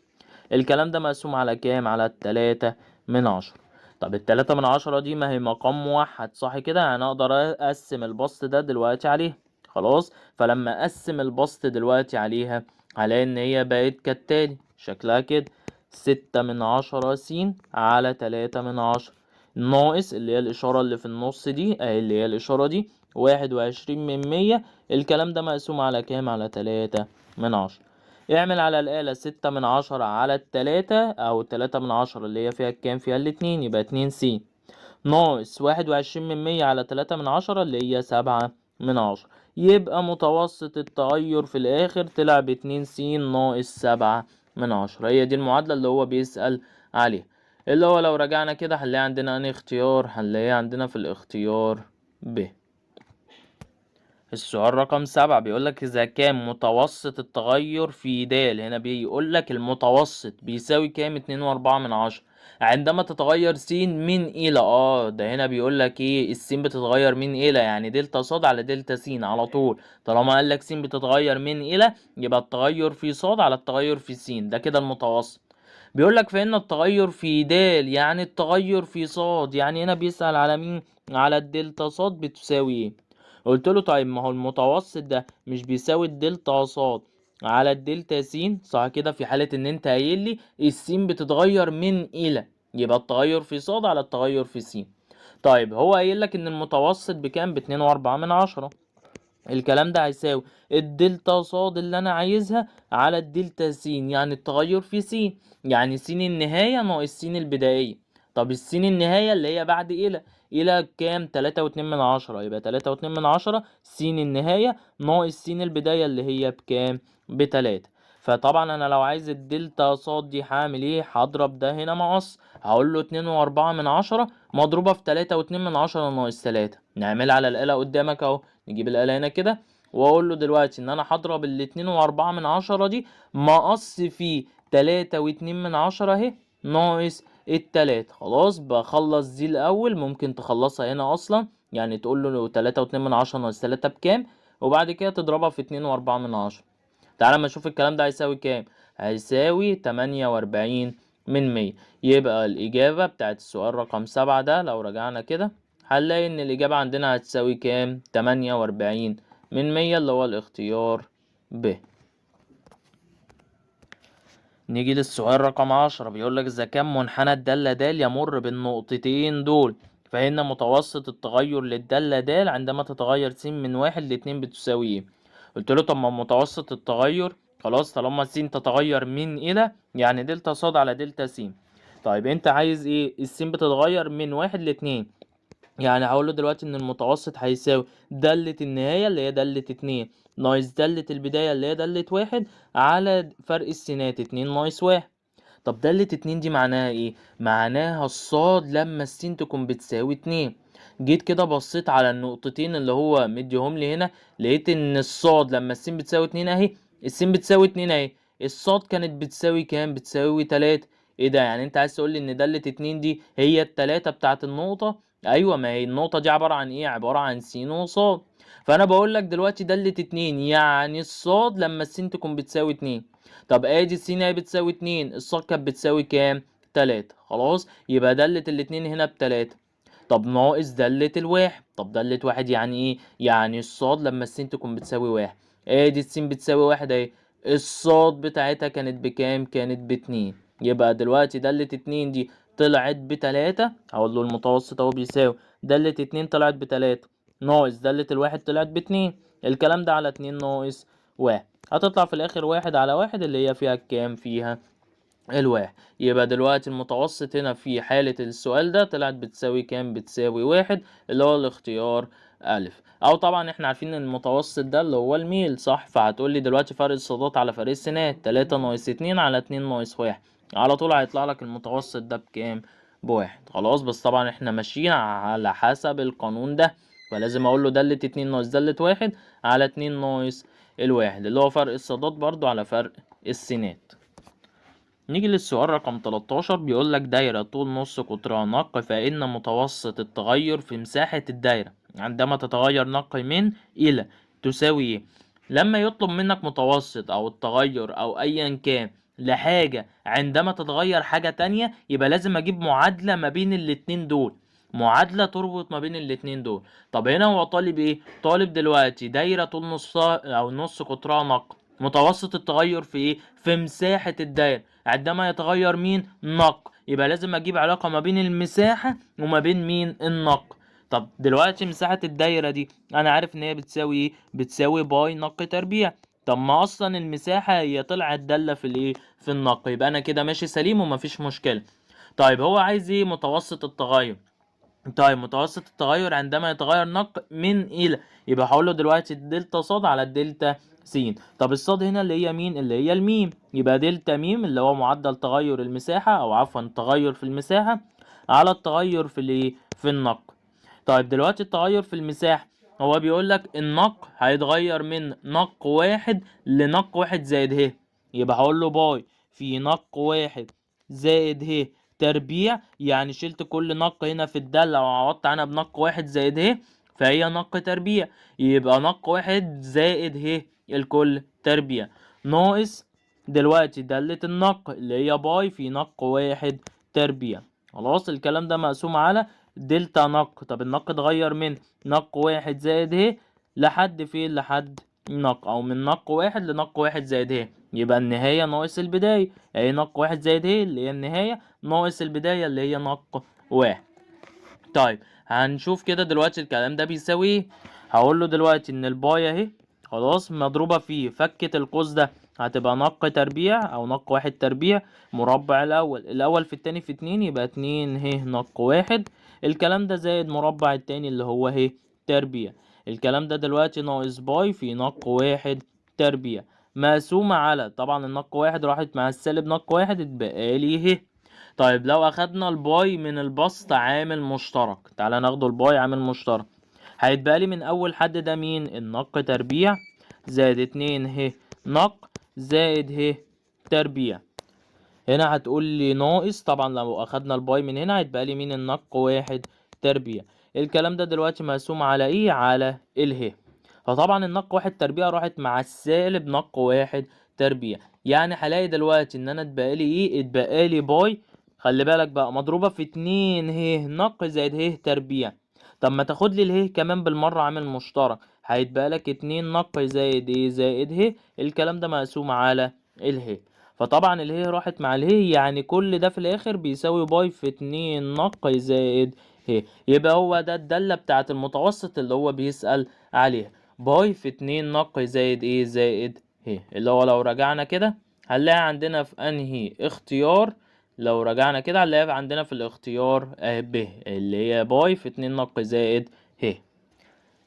الكلام ده مقسوم على كام؟ على 3/10. طب 3/10 دي ما هي مقام موحد، صح كده؟ يعني اقدر اقسم البسط ده دلوقتي عليها. خلاص فلما اقسم البسط دلوقتي عليها هلاقي ان هي بقت كالتالي شكلها كده: 6/10 س على 3/10 ناقص اللي هي الإشارة اللي في النص دي اهي اللي هي الإشارة دي 21/100. الكلام ده مقسوم على كام؟ على 3/10. اعمل على الآلة 6/10 على 3 أو 3/10 اللي هي فيها كام؟ فيها 2 يبقى 2 س ناقص 21/100 على 3/10 اللي هي 7/10. يبقى متوسط التغير في الآخر طلع ب2 س ناقص 7/10. هي دي المعادلة اللي هو بيسأل عليها، اللي هو لو رجعنا كده هنلاقي عندنا أنهي اختيار؟ هنلاقيه عندنا في الاختيار ب. السؤال رقم 7 بيقولك إذا كان متوسط التغير في د، هنا بيقولك المتوسط بيساوي كام؟ 2.4 عندما تتغير س من إلى ده هنا بيقولك إيه؟ السين بتتغير من إلى يعني دلتا ص على دلتا س على طول. طالما قالك س بتتغير من إلى يبقى التغير في ص على التغير في س، ده كده المتوسط. بيقولك فإن التغير في د يعني التغير في ص، يعني هنا بيسأل على مين؟ على الدلتا ص بتساوي إيه؟ قلت له طيب ما هو المتوسط ده مش بيساوي الدلتا ص على الدلتا س، صح كده؟ في حالة ان انت قايل لي السين بتتغير من الى، يبقى التغير في ص على التغير في س. طيب هو قايل لك ان المتوسط بكام؟ ب2.4. الكلام ده هيساوي الدلتا ص اللي انا عايزها على الدلتا س، يعني التغير في س، يعني س النهاية ناقص س البداية. طب السين النهاية اللي هي بعد إلى كام؟ 3.2، يبقى 3.2 س النهاية ناقص س البداية اللي هي بكام؟ ب3. فطبعا أنا لو عايز الدلتا ص دي هعمل إيه؟ هضرب ده هنا مقص، هقول له 2.4 مضروبة في 3.2 ناقص 3. نعملها على الآلة قدامك أهو، نجيب الآلة هنا كده وأقول له دلوقتي إن أنا هضرب 2.4 دي مقص في 3.2 أهي ناقص التلاتة. خلاص بخلص دي الأول، ممكن تخلصها هنا أصلا، يعني تقول له 3.2 ناقص 3 بكام، وبعد كده تضربها في 2.4. تعالى ما نشوف الكلام ده هيساوي كام. هيساوي 48/100. يبقى الإجابة بتاعت السؤال رقم 7 ده لو رجعنا كده هنلاقي إن الإجابة عندنا هتساوي كام؟ 48/100 اللي هو الاختيار ب. نيجي للسؤال رقم 10، بيقولك إذا كان منحنى الدالة د يمر بالنقطتين دول فإن متوسط التغير للدالة د عندما تتغير س من 1 ل2 بتساوي ايه؟ قلت له طب ما متوسط التغير خلاص طالما س تتغير من إلى يعني دلتا ص على دلتا س. طيب انت عايز ايه؟ الس بتتغير من 1 ل2، يعني هقول له دلوقتي ان المتوسط هيساوي دالة النهاية اللي هي دالة 2 ناقص دالة البداية اللي هي دالة 1 على فرق السينات 2 ناقص 1. طب دالة 2 دي معناها ايه؟ معناها الصاد لما السين تكون بتساوي 2. جيت كده بصيت على النقطتين اللي هو مديهم لي هنا، لقيت ان الصاد لما السين بتساوي 2 اهي، السين بتساوي 2 اهي، الصاد كانت بتساوي كام؟ بتساوي 3. ايه ده؟ يعني انت عايز تقول لي ان دالة 2 دي هي التلاتة بتاعت النقطة؟ ايوه، ما هي النقطة دي عبارة عن ايه؟ عبارة عن س وصاد. فانا بقول لك دلوقتي دالة 2 يعني الصاد لما السين تكون بتساوي 2. طب ادي س هي بتساوي 2، الصاد كانت بتساوي كام؟ 3. خلاص يبقى دالة الاتنين هنا ب3. طب ناقص دالة الواحد. طب دالة واحد يعني ايه؟ يعني الصاد لما السين تكون بتساوي 1. ادي السين بتساوي 1 اهي، الصاد بتاعتها كانت بكام؟ كانت ب2. يبقى دلوقتي دالة 2 دي طلعت ب3. هقول له المتوسط اهو بيساوي دالة 2 طلعت ب3 ناقص دالة الواحد طلعت ب2. الكلام ده على 2 ناقص 1 هتطلع في الاخر 1 على 1 اللي هي فيها كام؟ فيها الواحد. يبقى دلوقتي المتوسط هنا في حالة السؤال ده طلعت بتساوي كام؟ بتساوي 1 اللي هو الاختيار ألف. أو طبعا احنا عارفين ان المتوسط ده اللي هو الميل صح، فهتقولي دلوقتي فرق الصادات على فرق السينات 3 ناقص 2 على 2 ناقص 1، على طول هيطلع لك المتوسط ده بكام؟ بواحد. خلاص بس طبعا احنا ماشيين على حسب القانون ده، فلازم اقول له دالة 2 ناقص دالة 1 على 2 ناقص الواحد اللي هو فرق الصادات برضو على فرق السينات. نيجي للسؤال رقم 13، بيقول لك دايرة طول نص قطرها نق فإن متوسط التغير في مساحة الدايرة عندما تتغير نق من إلى تساوي إيه؟ لما يطلب منك متوسط أو التغير أو أيا كان لحاجة عندما تتغير حاجة تانية، يبقى لازم أجيب معادلة ما بين الاتنين دول، معادلة تربط ما بين الاتنين دول. طب هنا هو طالب إيه؟ طالب دلوقتي دايرة طول نصها أو نص قطرها نق، متوسط التغير في ايه؟ في مساحة الدايرة عندما يتغير مين؟ نق. يبقى لازم اجيب علاقة ما بين المساحة وما بين مين؟ النق. طب دلوقتي مساحة الدايرة دي انا عارف ان هي بتساوي ايه؟ بتساوي باي نق تربيع. طب ما اصلا المساحة هي طلعت دالة في الايه؟ في النق، يبقى انا كده ماشي سليم ومفيش مشكلة. طيب هو عايز ايه؟ متوسط التغير. طيب متوسط التغير عندما يتغير نق من إلى، يبقى هقول له دلوقتي الدلتا صاد على الدلتا س. طب الصاد هنا اللي هي مين؟ اللي هي الميم، يبقى دلتا ميم اللي هو معدل تغير المساحة أو عفوا تغير في المساحة على التغير في الايه؟ في النق. طيب دلوقتي التغير في المساحة هو بيقول لك النق هيتغير من نق واحد لنق واحد زائد ه، يبقى هقول له باي في نق واحد زائد ه تربيع، يعني شلت كل نق هنا في الدالة وعوضت عنها بنق واحد زائد ه فهي نق تربيع، يبقى نق واحد زائد ه الكل تربيع ناقص دلوقتي دالة النق اللي هي باي في نق واحد تربيع. خلاص الكلام ده مقسوم على دلتا نق. طب النق اتغير من نق واحد زائد ه لحد فين؟ لحد نق او من نق واحد لنق واحد زائد ه، يبقى النهاية ناقص البداية اهي نق واحد زائد ه اللي هي النهاية ناقص البداية اللي هي نق واحد. طيب هنشوف كده دلوقتي الكلام ده بيساوي ايه. هقول له دلوقتي ان الباي اهي خلاص مضروبة في فكة القوس ده هتبقى نق تربيع او نق واحد تربيع مربع الاول في التاني في 2 يبقى 2 ه نق واحد، الكلام ده زائد مربع التاني اللي هو ه تربيع، الكلام ده دلوقتي ناقص باي في نق واحد تربيع مقسومة على طبعا النق واحد راحت مع السالب نق واحد اتبقى لي ه. طيب لو اخدنا الباي من البسط عامل مشترك، تعالى ناخده الباي عامل مشترك، هيتبقى لي من اول حد ده مين؟ النق تربيع زائد 2 ه نق زائد ه تربيع. هنا هتقول لي ناقص، طبعا لو اخدنا الباي من هنا هيتبقى لي مين؟ النق واحد تربيع. الكلام ده دلوقتي مقسوم على ايه؟ على اله. فطبعا النق واحد تربيع راحت مع السالب نق واحد تربيع، يعني هلاقي دلوقتي ان انا اتبقى لي ايه؟ اتبقى لي باي خلي بالك بقى مضروبة في 2 ه نق زائد ه تربيع. طب ما تاخد لي اله كمان بالمرة عامل مشترك، هيتبقى لك 2 نق زائد ايه؟ زائد ه، الكلام ده مقسوم على اله. فطبعا ه راحت مع ه، يعني كل ده في الاخر بيساوي باي في 2 نق زائد ه. يبقى هو ده الدالة بتاعت المتوسط اللي هو بيسأل عليها، باي في 2 نق زائد ايه، زائد ه. اللي هو لو رجعنا كده هنلاقي عندنا في انهي اختيار، لو رجعنا كده هنلاقي عندنا في الاختيار ب، اللي هي باي في 2 نق زائد ه.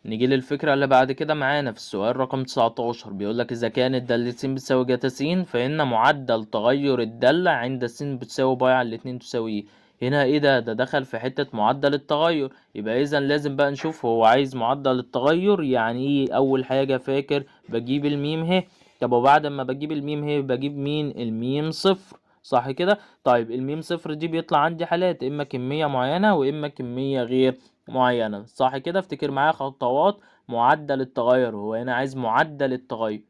نيجي للفكرة اللي بعد كده معانا في السؤال رقم 19، بيقولك إذا كانت دالة س بتساوي جتا س فإن معدل تغير الدالة عند س بتساوي باي على الاتنين تساوي ايه. هنا ايه ده دخل في حتة معدل التغير، يبقى إذا لازم بقى نشوف هو عايز معدل التغير يعني ايه. أول حاجة فاكر بجيب الميم ه، طب وبعد ما بجيب الميم ه بجيب مين، الميم صفر، صح كده؟ طيب الميم صفر دي بيطلع عندي حالات، إما كمية معينة وإما كمية غير معينة، صح كده؟ افتكر معايا خطوات معدل التغير، هو هنا عايز معدل التغير.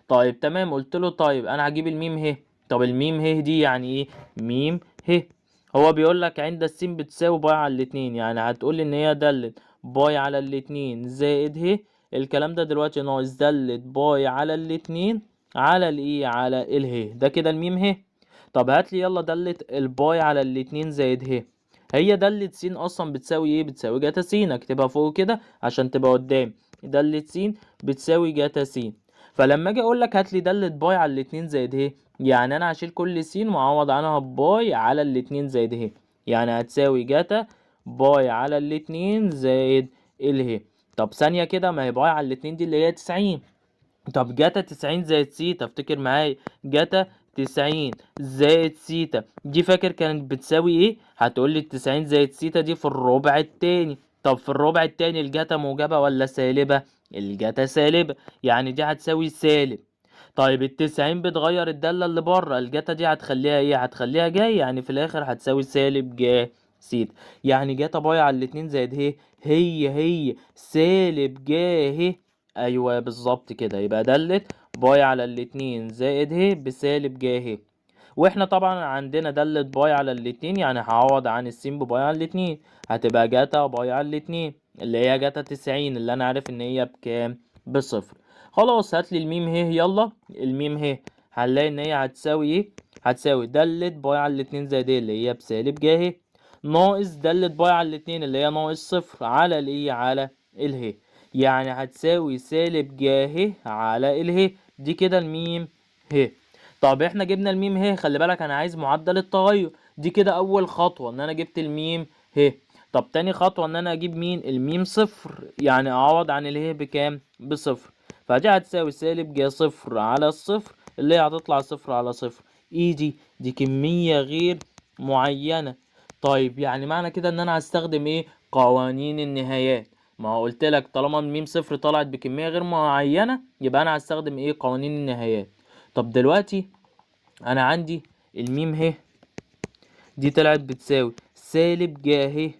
طيب تمام، قلت له طيب انا هجيب الميم ه. طب الميم ه دي يعني ايه، ميم ه. هو بيقول لك عند السين بتساوي باي على الاتنين، يعني هتقول لي ان هي دالة باي على الاتنين زائد ه. الكلام ده دلوقتي ناقص دالة باي على الاتنين على الايه، على اله. ده كده الميم ه. طب هات لي يلا دالة الباي على الاتنين زائد ه. هي دالة س اصلا بتساوي ايه، بتساوي جاتا س. اكتبها فوق كده عشان تبقى قدام، دالة س بتساوي جاتا س. فلما اجي اقول لك هات لي دالة باي على الاتنين زائد ه، يعني انا هشيل كل س واعوض عنها باي على الاتنين زائد ه، يعني هتساوي جاتا باي على الاتنين زائد اله. طب ثانية كده، ما هي باي على الاتنين دي اللي هي 90. طب جاتا 90 زائد سيتا، افتكر معايا، جاتا 90 زائد سيتا دي فاكر كانت بتساوي ايه؟ هتقول لي 90 زائد سيتا دي في الربع التاني. طب في الربع التاني الجاتا موجبة ولا سالبة؟ الجاتا سالبة، يعني دي هتساوي سالب. طيب ال90 بتغير الدالة اللي بره، الجاتا دي هتخليها ايه، هتخليها جاي، يعني في الاخر هتساوي سالب جا سيتا. يعني جاتا باي على الاتنين زائد هي سالب جا ه. ايوه بالظبط كده، يبقى دالة باي على الاتنين زائد ه بسالب جا ه. واحنا طبعا عندنا دالة باي على الاتنين، يعني هعوض عن السين بباي على الاتنين، هتبقى جاتا باي على الاتنين اللي هي جاتا 90 اللي انا عارف ان هي بكام، بصفر. خلاص هات لي الميم ه، يلا الميم ه هنلاقي ان هي هتساوي ايه، هتساوي دالة باي على الاتنين زائد ه اللي هي بسالب جا ه، ناقص دالة باي على الاتنين اللي هي ناقص صفر على الايه، على اله، يعني هتساوي سالب جا ه على اله. دي كده الميم ه. طب احنا جبنا الميم ه، خلي بالك انا عايز معدل التغير. دي كده اول خطوة ان انا جبت الميم ه. طب تاني خطوة ان انا اجيب مين، الميم صفر، يعني اعوض عن اله بكام، بصفر. فدي هتساوي سالب جا صفر على الصفر اللي هي هتطلع صفر على صفر. ايه دي كمية غير معينة. طيب يعني معنى كده ان انا هستخدم ايه، قوانين النهايات. ما هو قلت لك طالما الميم صفر طلعت بكمية غير معينة يبقى انا هستخدم ايه، قوانين النهايات. طب دلوقتي انا عندي الميم ه دي طلعت بتساوي سالب جا ه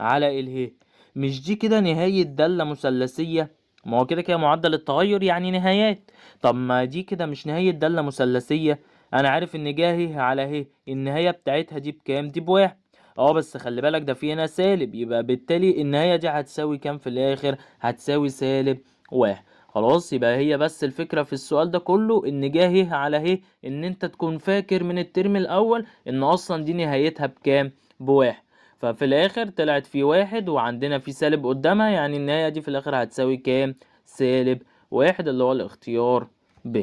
على اله. مش دي كده نهاية دالة مثلثية؟ ما هو كده كده معدل التغير يعني نهايات. طب ما دي كده مش نهاية دالة مثلثية؟ انا عارف ان جا ه على ه النهاية بتاعتها دي بكام، دي بواحد. اه بس خلي بالك ده في هنا سالب، يبقى بالتالي النهاية دي هتساوي كام في الاخر، هتساوي سالب واحد. خلاص يبقى هي بس الفكرة في السؤال ده كله ان جا ه على ه، ان انت تكون فاكر من الترم الاول ان اصلا دي نهايتها بكام، بواحد. ففي الاخر طلعت في واحد وعندنا في سالب قدامها، يعني النهاية دي في الاخر هتساوي كام، سالب واحد، اللي هو الاختيار ب.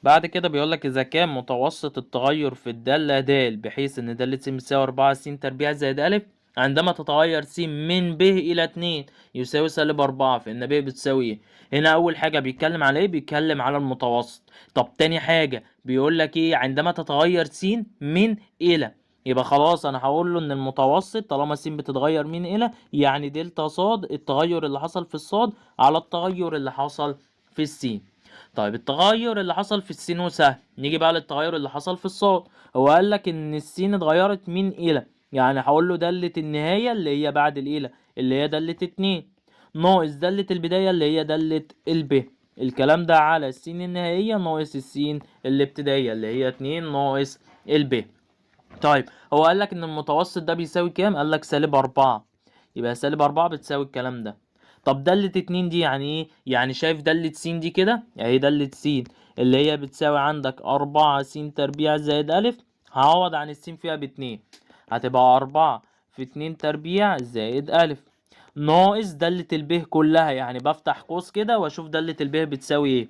بعد كده بيقولك إذا كان متوسط التغير في الدالة د بحيث إن دالة س بتساوي 4 س تربيع زائد أ، عندما تتغير س من ب إلى 2 يساوي سالب 4، فإن ب بتساوي إيه؟ هنا أول حاجة بيتكلم على إيه؟ بيتكلم على المتوسط. طب تاني حاجة بيقولك إيه؟ عندما تتغير س من إلى، يبقى خلاص أنا هقول له إن المتوسط طالما س بتتغير من إلى يعني دلتا صاد التغير اللي حصل في الصاد على التغير اللي حصل في السين. طيب التغير اللي حصل في السين سهل، نيجي بقى للتغير اللي حصل في الصاد. هو قال لك ان السين اتغيرت من الى، يعني هقول له دالة النهاية اللي هي بعد الى اللي هي دالة 2 ناقص دالة البداية اللي هي دالة الب. الكلام ده على السين النهائية ناقص السين الابتدائية اللي هي 2 ناقص الب. طيب هو قال لك ان المتوسط ده بيساوي كام، قال لك سالب 4، يبقى سالب 4 بتساوي الكلام ده. طب دالة 2 دي يعني ايه؟ يعني شايف دالة س دي كده اهي، دالة س اللي هي بتساوي عندك 4 س تربيع زائد أ، هعوض عن الس فيها ب2، هتبقى 4 في 2 تربيع زائد أ ناقص دالة الب كلها، يعني بفتح قوس كده واشوف دالة الب بتساوي ايه.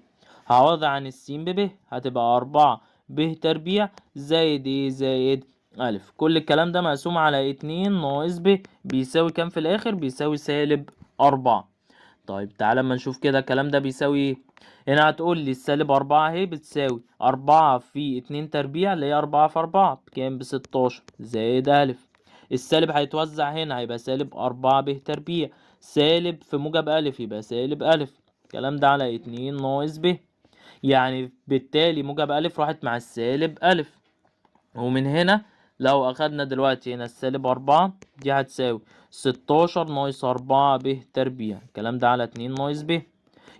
هعوض عن الس بب، هتبقى 4 ب تربيع زائد ايه؟ زائد أ. كل الكلام ده مقسوم على 2 ناقص ب بيساوي كام في الآخر؟ بيساوي -4. طيب تعالى اما نشوف كده الكلام ده بيساوي ايه. هنا هتقول لي -4 اهي بتساوي 4 في 2 تربيع اللي هي 4 في 4 بكام؟ ب16 زائد أ. السالب هيتوزع هنا، هيبقى -4 ب تربيع سالب في موجب أ يبقى -أ. الكلام ده على 2 ناقص ب، يعني بالتالي موجب أ راحت مع -أ. ومن هنا لو أخدنا دلوقتي هنا -4 دي هتساوي 16 ناقص 4 ب تربيع، الكلام ده على 2 ناقص ب.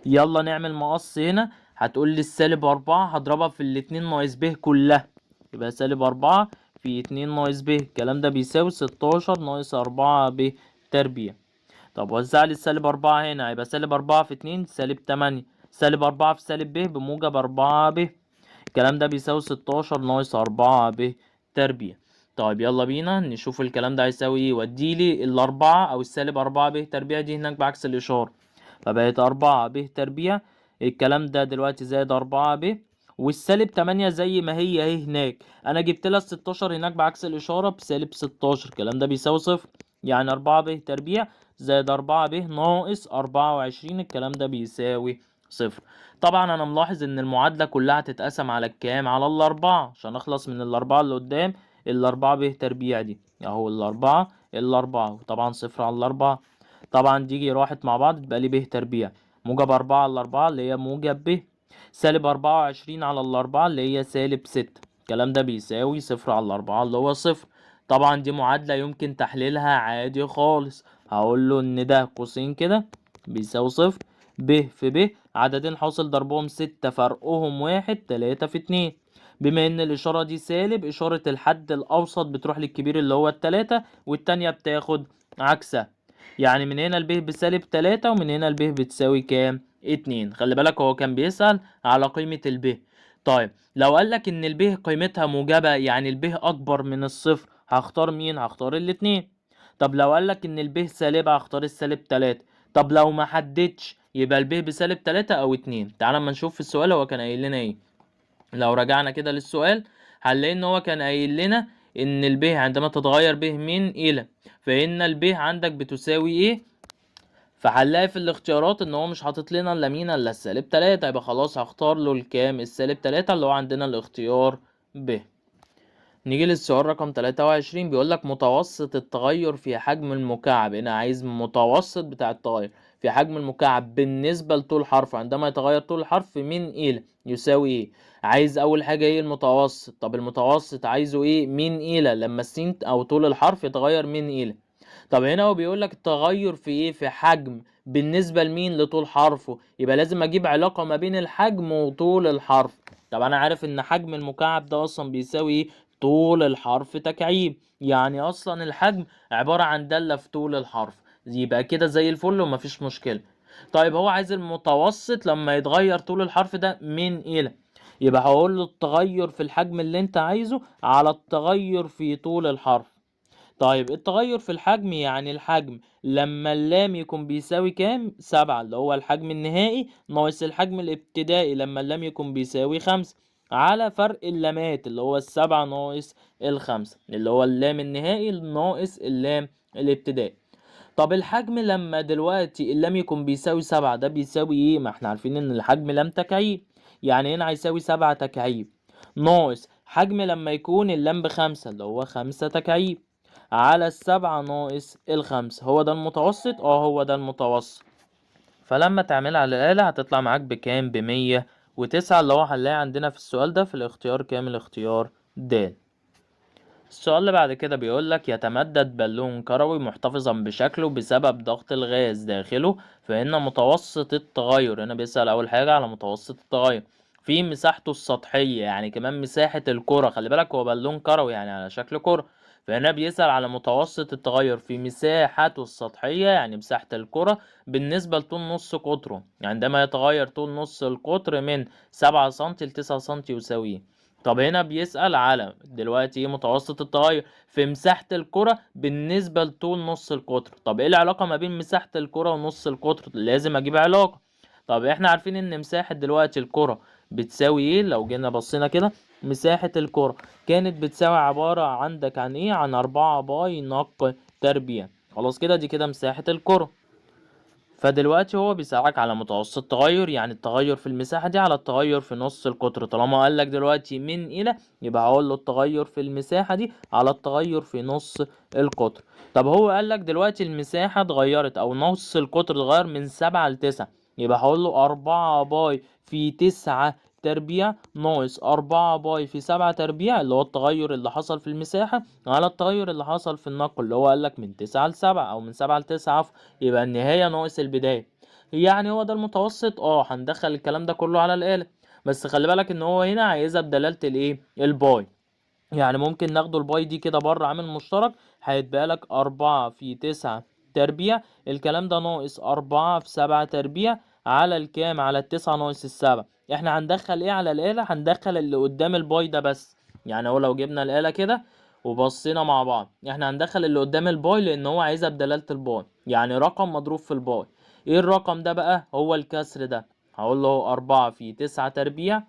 يلا نعمل مقص هنا، هتقول لي -4 هضربها في الاتنين ناقص ب كلها، يبقى -4 في 2 ناقص ب، الكلام ده بيساوي 16 ناقص 4 ب تربيع. طب وزع لي -4 هنا، هيبقى -4 في 2 -8، -4 في -ب بموجب 4 ب، الكلام ده بيساوي 16 ناقص 4 ب تربيع. طيب يلا بينا نشوف الكلام ده هيساوي ايه. وديلي الأربعة أو -4 ب تربيع دي هناك بعكس الإشارة، فبقت 4 ب تربيع، الكلام ده دلوقتي زائد 4 ب، والسالب 8 زي ما هي اهي هناك، أنا جبت لها ال16 هناك بعكس الإشارة بسالب 16، الكلام ده بيساوي صفر. يعني 4 ب تربيع زائد 4 ب ناقص 24، الكلام ده بيساوي صفر. طبعا انا ملاحظ ان المعادله كلها هتتقسم على الكام؟ على الاربعه، عشان اخلص من الاربعه اللي قدام. الاربعه ب تربيع دي اهو، الاربعه وطبعا صفر على الاربعه، طبعا دي راحت مع بعض تبقى لي ب تربيع موجب 4 على 4 اللي هي موجب ب، -24 على الاربعه اللي هي -6، الكلام ده بيساوي صفر على الاربعه اللي هو صفر. طبعا دي معادله يمكن تحليلها عادي خالص، هقول له ان ده قوسين كده بيساوي صفر، ب في ب عددين حاصل ضربهم 6 فرقهم 1 3 في 2. بما ان الاشارة دي سالب، اشارة الحد الاوسط بتروح للكبير اللي هو ال3، والتانية بتاخد عكسها، يعني من هنا الب بسالب 3 ومن هنا الب بتساوي كام؟ 2. خلي بالك هو كان بيسأل على قيمة الب. طيب لو قالك ان الب قيمتها موجبة، يعني الب اكبر من الصفر، هختار مين؟ هختار الاتنين. طب لو قالك ان الب سالبة، هختار السالب 3. طب لو ما حددش، يبقى الب بسالب 3 او 2. تعال اما نشوف في السؤال هو كان قايل لنا ايه. لو رجعنا كده للسؤال هنلاقي ان هو كان قايل لنا ان الب عندما تتغير ب من الى، فان الب عندك بتساوي ايه. فهنلاقي في الاختيارات ان هو مش حاطط لنا الا مين؟ الا السالب 3، يبقى خلاص هختار له الكام؟ السالب 3 اللي هو عندنا الاختيار ب. نيجي للسؤال رقم 23، بيقولك متوسط التغير في حجم المكعب. هنا عايز متوسط بتاع التغير في حجم المكعب بالنسبة لطول حرف عندما يتغير طول الحرف من إلى يساوي ايه. عايز أول حاجة ايه؟ المتوسط. طب المتوسط عايزه ايه؟ من إلى لما السين أو طول الحرف يتغير من إلى. طب هنا هو بيقولك التغير في ايه؟ في حجم بالنسبة لمين؟ لطول حرفه، يبقى لازم أجيب علاقة ما بين الحجم وطول الحرف. طب أنا عارف إن حجم المكعب ده أصلا بيساوي ايه؟ طول الحرف تكعيب، يعني اصلا الحجم عبارة عن دالة في طول الحرف، يبقى كده زي الفل ومفيش مشكلة. طيب هو عايز المتوسط لما يتغير طول الحرف ده من الى، يبقى هقول له التغير في الحجم اللي انت عايزه على التغير في طول الحرف. طيب التغير في الحجم يعني الحجم لما اللام يكون بيساوي كام؟ 7 اللي هو الحجم النهائي، ناقص الحجم الابتدائي لما اللام يكون بيساوي 5، على فرق اللامات اللي هو 7 ناقص 5 اللي هو اللام النهائي ناقص اللام الابتدائي. طب الحجم لما دلوقتي اللام يكون بيساوي 7 ده بيساوي ايه؟ ما احنا عارفين ان الحجم لام تكعيب، يعني هنا هيساوي 7 تكعيب ناقص حجم لما يكون اللام ب5 اللي هو 5 تكعيب على 7 ناقص 5. هو ده المتوسط؟ هو ده المتوسط. فلما تعملها على الآلة هتطلع معاك بكام؟ ب109، اللي هو هنلاقي عندنا في السؤال ده في الاختيار كام؟ الاختيار د. السؤال اللي بعد كده بيقولك يتمدد بالون كروي محتفظا بشكله بسبب ضغط الغاز داخله، فإن متوسط التغير، هنا بيسأل أول حاجة على متوسط التغير، في مساحته السطحية، يعني كمان مساحة الكرة، خلي بالك هو بالون كروي يعني على شكل كرة، فهنا بيسأل على متوسط التغير في مساحته السطحية يعني مساحة الكرة بالنسبة لطول نص قطره، عندما يتغير طول نص القطر من 7 سنتي ل9 سنتي يساويه. طب هنا بيسأل على دلوقتي ايه متوسط التغير في مساحة الكرة بالنسبة لطول نص القطر. طب ايه العلاقة ما بين مساحة الكرة ونص القطر؟ لازم اجيب علاقة. طب احنا عارفين ان مساحة دلوقتي الكرة بتساوي ايه؟ لو جينا بصينا كده مساحة الكرة كانت بتساوي عبارة عندك عن ايه؟ عن 4 باي نق تربيع. خلاص كده دي كده مساحة الكرة. فدلوقتي هو بيسألك على متوسط تغير، يعني التغير في المساحة دي على التغير في نص القطر. طالما قالك دلوقتي من إلى، يبقى هقول له التغير في المساحة دي على التغير في نص القطر. طب هو قالك دلوقتي المساحة اتغيرت أو نص القطر اتغير من 7 ل9، يبقى هقول له 4 باي في 9 تربيع ناقص 4 باي في 7 تربيع، اللي هو التغير اللي حصل في المساحة على التغير اللي حصل في النقل، اللي هو قالك من 9 ل7 أو من 7 ل9. يبقى النهاية ناقص البداية. يعني هو ده المتوسط. هندخل الكلام ده كله على الآلة، بس خلي بالك ان هو هنا عايزها بدلالة الايه؟ الباي. يعني ممكن ناخده الباي دي كده بره عامل مشترك، هيتبقى لك 4 في 9 تربيع، الكلام ده ناقص 4 في 7 تربيع على الكام؟ على التسعة ناقص السبعة. احنا هندخل ايه على الآلة؟ هندخل اللي قدام الباي ده بس. يعني هو لو جبنا الآلة كده وبصينا مع بعض، احنا هندخل اللي قدام الباي لان هو عايزها بدلالة الباي، يعني رقم مضروب في الباي. ايه الرقم ده بقى؟ هو الكسر ده. هقول له 4 في 9 تربيع،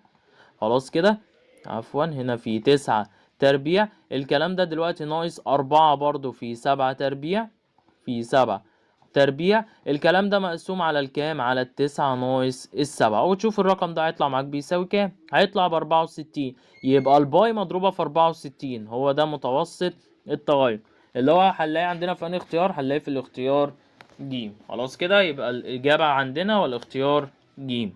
خلاص كده، عفوا هنا في 9 تربيع، الكلام ده دلوقتي ناقص 4 برضو في 7 تربيع، في 7 تربيع، الكلام ده مقسوم على الكام؟ على التسعة ناقص السبعة، وتشوف الرقم ده هيطلع معاك بيساوي كام؟ هيطلع ب64. يبقى الباي مضروبة في 64 هو ده متوسط التغير، اللي هو هنلاقي عندنا في انهي اختيار؟ هنلاقي في الاختيار ج. خلاص كده يبقى الإجابة عندنا والاختيار ج.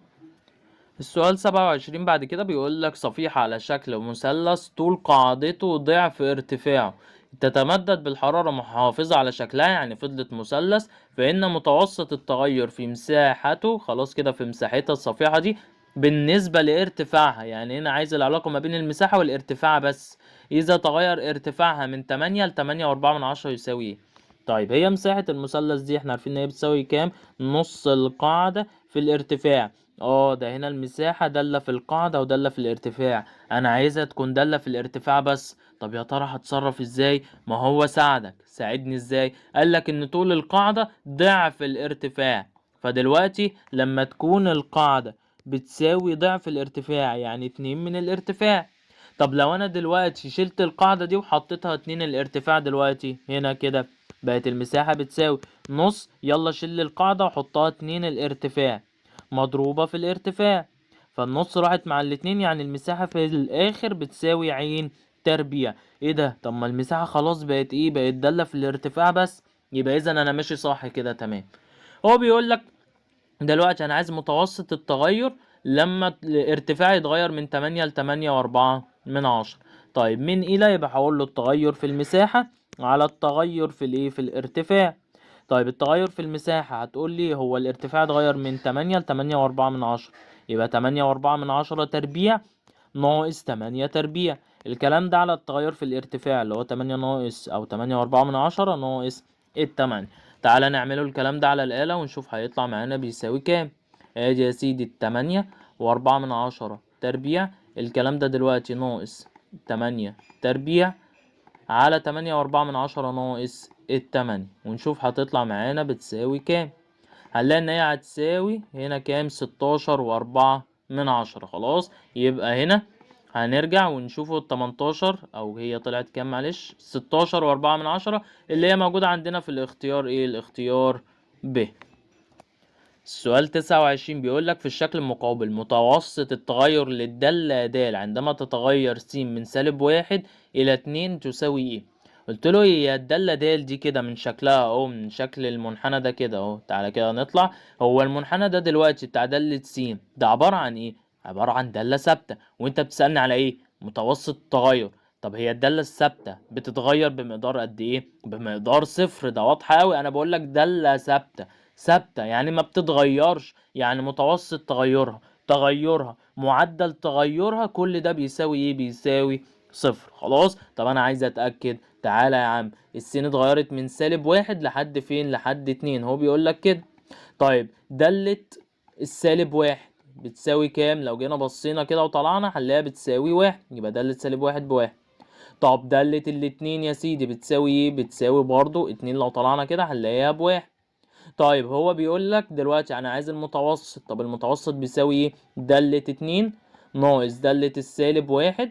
السؤال 27 بعد كده بيقول لك صفيحة على شكل مثلث طول قاعدته ضعف ارتفاعه تتمدد بالحرارة محافظة على شكلها، يعني فضلت مثلث، فإن متوسط التغير في مساحته، خلاص كده في مساحتها الصفيحة دي بالنسبة لارتفاعها، يعني هنا عايز العلاقة ما بين المساحة والارتفاع بس. إذا تغير ارتفاعها من 8 ل 8.4 يساوي ايه؟ طيب هي مساحة المثلث دي احنا عارفين ان هي بتساوي كام؟ نص القاعدة في الارتفاع. ده هنا المساحة دالة في القاعدة ودالة في الارتفاع، انا عايزها تكون دالة في الارتفاع بس. طب يا ترى هتصرف ازاي؟ ما هو ساعدني ازاي؟ قالك ان طول القاعدة ضعف الارتفاع، فدلوقتي لما تكون القاعدة بتساوي ضعف الارتفاع يعني 2 من الارتفاع. طب لو انا دلوقتي شلت القاعدة دي وحطيتها 2 الارتفاع، دلوقتي هنا كده بقت المساحة بتساوي نص، يلا شيل القاعدة وحطها 2 الارتفاع مضروبة في الارتفاع، فالنص راحت مع الاتنين، يعني المساحة في الاخر بتساوي عين تربيع. ايه ده؟ طب ما المساحة خلاص بقت ايه؟ بقت دالة في الارتفاع بس. يبقى اذا انا ماشي صح كده تمام. هو بيقول لك دلوقتي انا عايز متوسط التغير لما الارتفاع يتغير من 8 ل 8.4. طيب من الى، يبقى هقول له التغير في المساحة على التغير في الايه؟ في الارتفاع. طيب التغير في المساحة هتقول لي هو الارتفاع اتغير من 8 ل 8.4، يبقى 8.4 تربيع ناقص 8 تربيع، الكلام ده على التغير في الارتفاع اللي هو 8 ناقص او 8.4 ناقص التمانية. تعالى نعمله الكلام ده على الآلة ونشوف هيطلع معانا بيساوي كام. ادي يا سيدي 8.4 تربيع، الكلام ده دلوقتي ناقص 8 تربيع على 8.4 ناقص التمانية، ونشوف هتطلع معانا بتساوي كام. هنلاقي ان هي هتساوي هنا كام؟ 16.4. خلاص يبقى هنا هنرجع ونشوفه ال18، او هي طلعت كام؟ معلش 16.4 اللي هي موجودة عندنا في الاختيار ايه؟ الاختيار ب. السؤال 29 بيقول لك في الشكل المقابل متوسط التغير للدالة د عندما تتغير س من -1 إلى 2 تساوي ايه؟ قلت له هي الدالة د دي كده من شكلها اهو، من شكل المنحنى ده كده اهو، تعالى كده نطلع. هو المنحنى ده دلوقتي بتاع دالة س ده عبارة عن ايه؟ عبارة عن دالة ثابتة، وانت بتسألني على ايه؟ متوسط التغير. طب هي الدالة الثابتة بتتغير بمقدار قد ايه؟ بمقدار صفر، ده واضحة اوي، انا بقولك دالة ثابتة. ثابتة يعني ما بتتغيرش، يعني متوسط تغيرها تغيرها، معدل تغيرها، كل ده بيساوي ايه؟ بيساوي صفر. خلاص. طب انا عايز اتأكد، تعالى يا عم، السين اتغيرت من -1 لحد فين؟ لحد 2، هو بيقول لك كده. طيب دالة -1 بتساوي كام؟ لو جينا بصينا كده وطلعنا هنلاقيها بتساوي 1، يبقى دالة -1 ب1. طب دالة الاتنين يا سيدي بتساوي ايه؟ بتساوي برضو 2، لو طلعنا كده هنلاقيها ب1. طيب هو بيقول لك دلوقتي انا عايز المتوسط. طب المتوسط بيساوي ايه؟ دالة 2 ناقص دالة -1،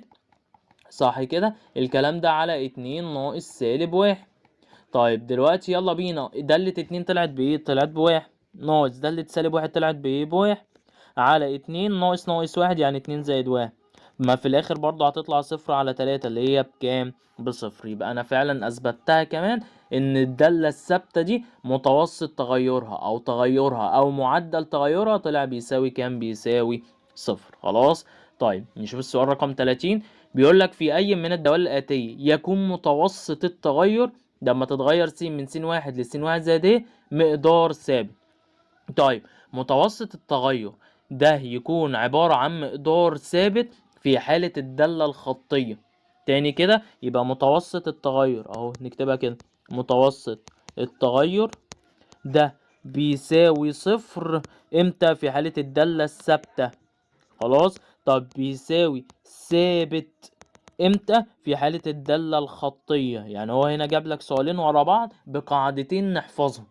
صح كده؟ الكلام ده على 2 ناقص -1. طيب دلوقتي يلا بينا، دالة 2 طلعت بايه؟ طلعت ب1، ناقص دالة -1 طلعت بايه؟ ب1، على 2 ناقص 1، يعني 2 زائد 1. ما في الاخر برضو هتطلع 0 على 3 اللي هي بكام؟ بصفر. يبقى انا فعلا اثبتها كمان ان الدالة الثابتة دي متوسط تغيرها او تغيرها او معدل تغيرها طلع بيساوي كام؟ بيساوي صفر. خلاص. طيب نشوف السؤال رقم 30. بيقول لك في اي من الدوال الاتية يكون متوسط التغير لما تتغير س من س1 لس1 زائد ايه مقدار ثابت. طيب متوسط التغير ده يكون عبارة عن مقدار ثابت في حالة الدالة الخطية. تاني كده، يبقى متوسط التغير اهو نكتبها كده، متوسط التغير ده بيساوي صفر امتى؟ في حالة الدالة الثابتة. خلاص. طب بيساوي ثابت امتى؟ في حالة الدالة الخطية. يعني هو هنا جاب لك سؤالين ورا بعض بقاعدتين نحفظهم.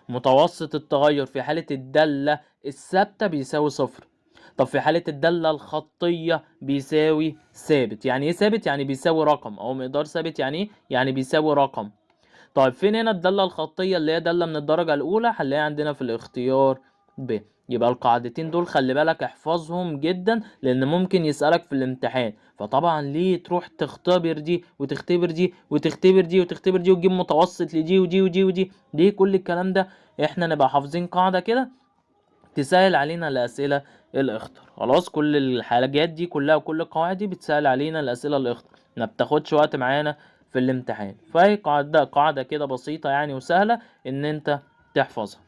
متوسط التغير في حالة الدالة الثابتة بيساوي صفر. طب في حالة الدالة الخطية بيساوي ثابت. يعني ايه ثابت؟ يعني بيساوي رقم، او مقدار ثابت يعني ايه؟ يعني بيساوي رقم. طيب فين هنا الدالة الخطية اللي هي دالة من الدرجة الأولى؟ هنلاقيها عندنا في الاختيار ب. يبقى القاعدتين دول خلي بالك احفظهم جدا، لأن ممكن يسألك في الامتحان. فطبعا ليه تروح تختبر دي وتختبر دي وتختبر دي وتختبر دي وتجيب متوسط لدي ودي ودي ودي؟ ليه كل الكلام ده؟ احنا نبقى حافظين قاعدة كده تسهل علينا الأسئلة الإخطر. خلاص. كل الحاجات دي كلها وكل القواعد دي بتسهل علينا الأسئلة الإخطر، ما بتاخدش وقت معانا في الامتحان. فهي قاعدة كده بسيطة يعني وسهلة إن أنت تحفظها.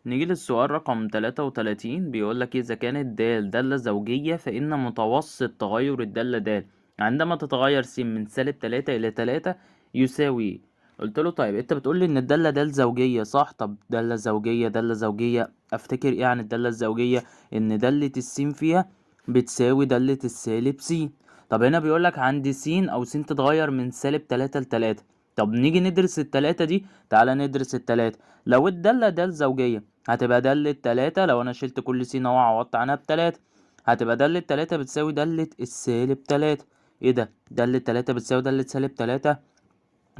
نيجي للسؤال رقم 33. بيقولك إذا كانت د دالة زوجية فإن متوسط تغير الدالة د عندما تتغير س من -3 إلى 3 يساوي إيه؟ قلت له طيب انت بتقولي ان الدالة د زوجية، صح؟ طب دالة زوجية، دالة زوجية افتكر ايه عن الدالة الزوجية؟ ان دالة السين فيها بتساوي دالة السالب س. طب هنا بيقولك عندي س او س تتغير من -3 ل3. طب نيجي ندرس التلاتة دي. تعالى ندرس التلاتة. لو الدالة د زوجية هتبقى دالة 3، لو انا شلت كل س اهو عوضت عنها ب3 هتبقى دالة 3 بتساوي دالة السالب 3. ايه ده؟ دالة 3 بتساوي دالة -3.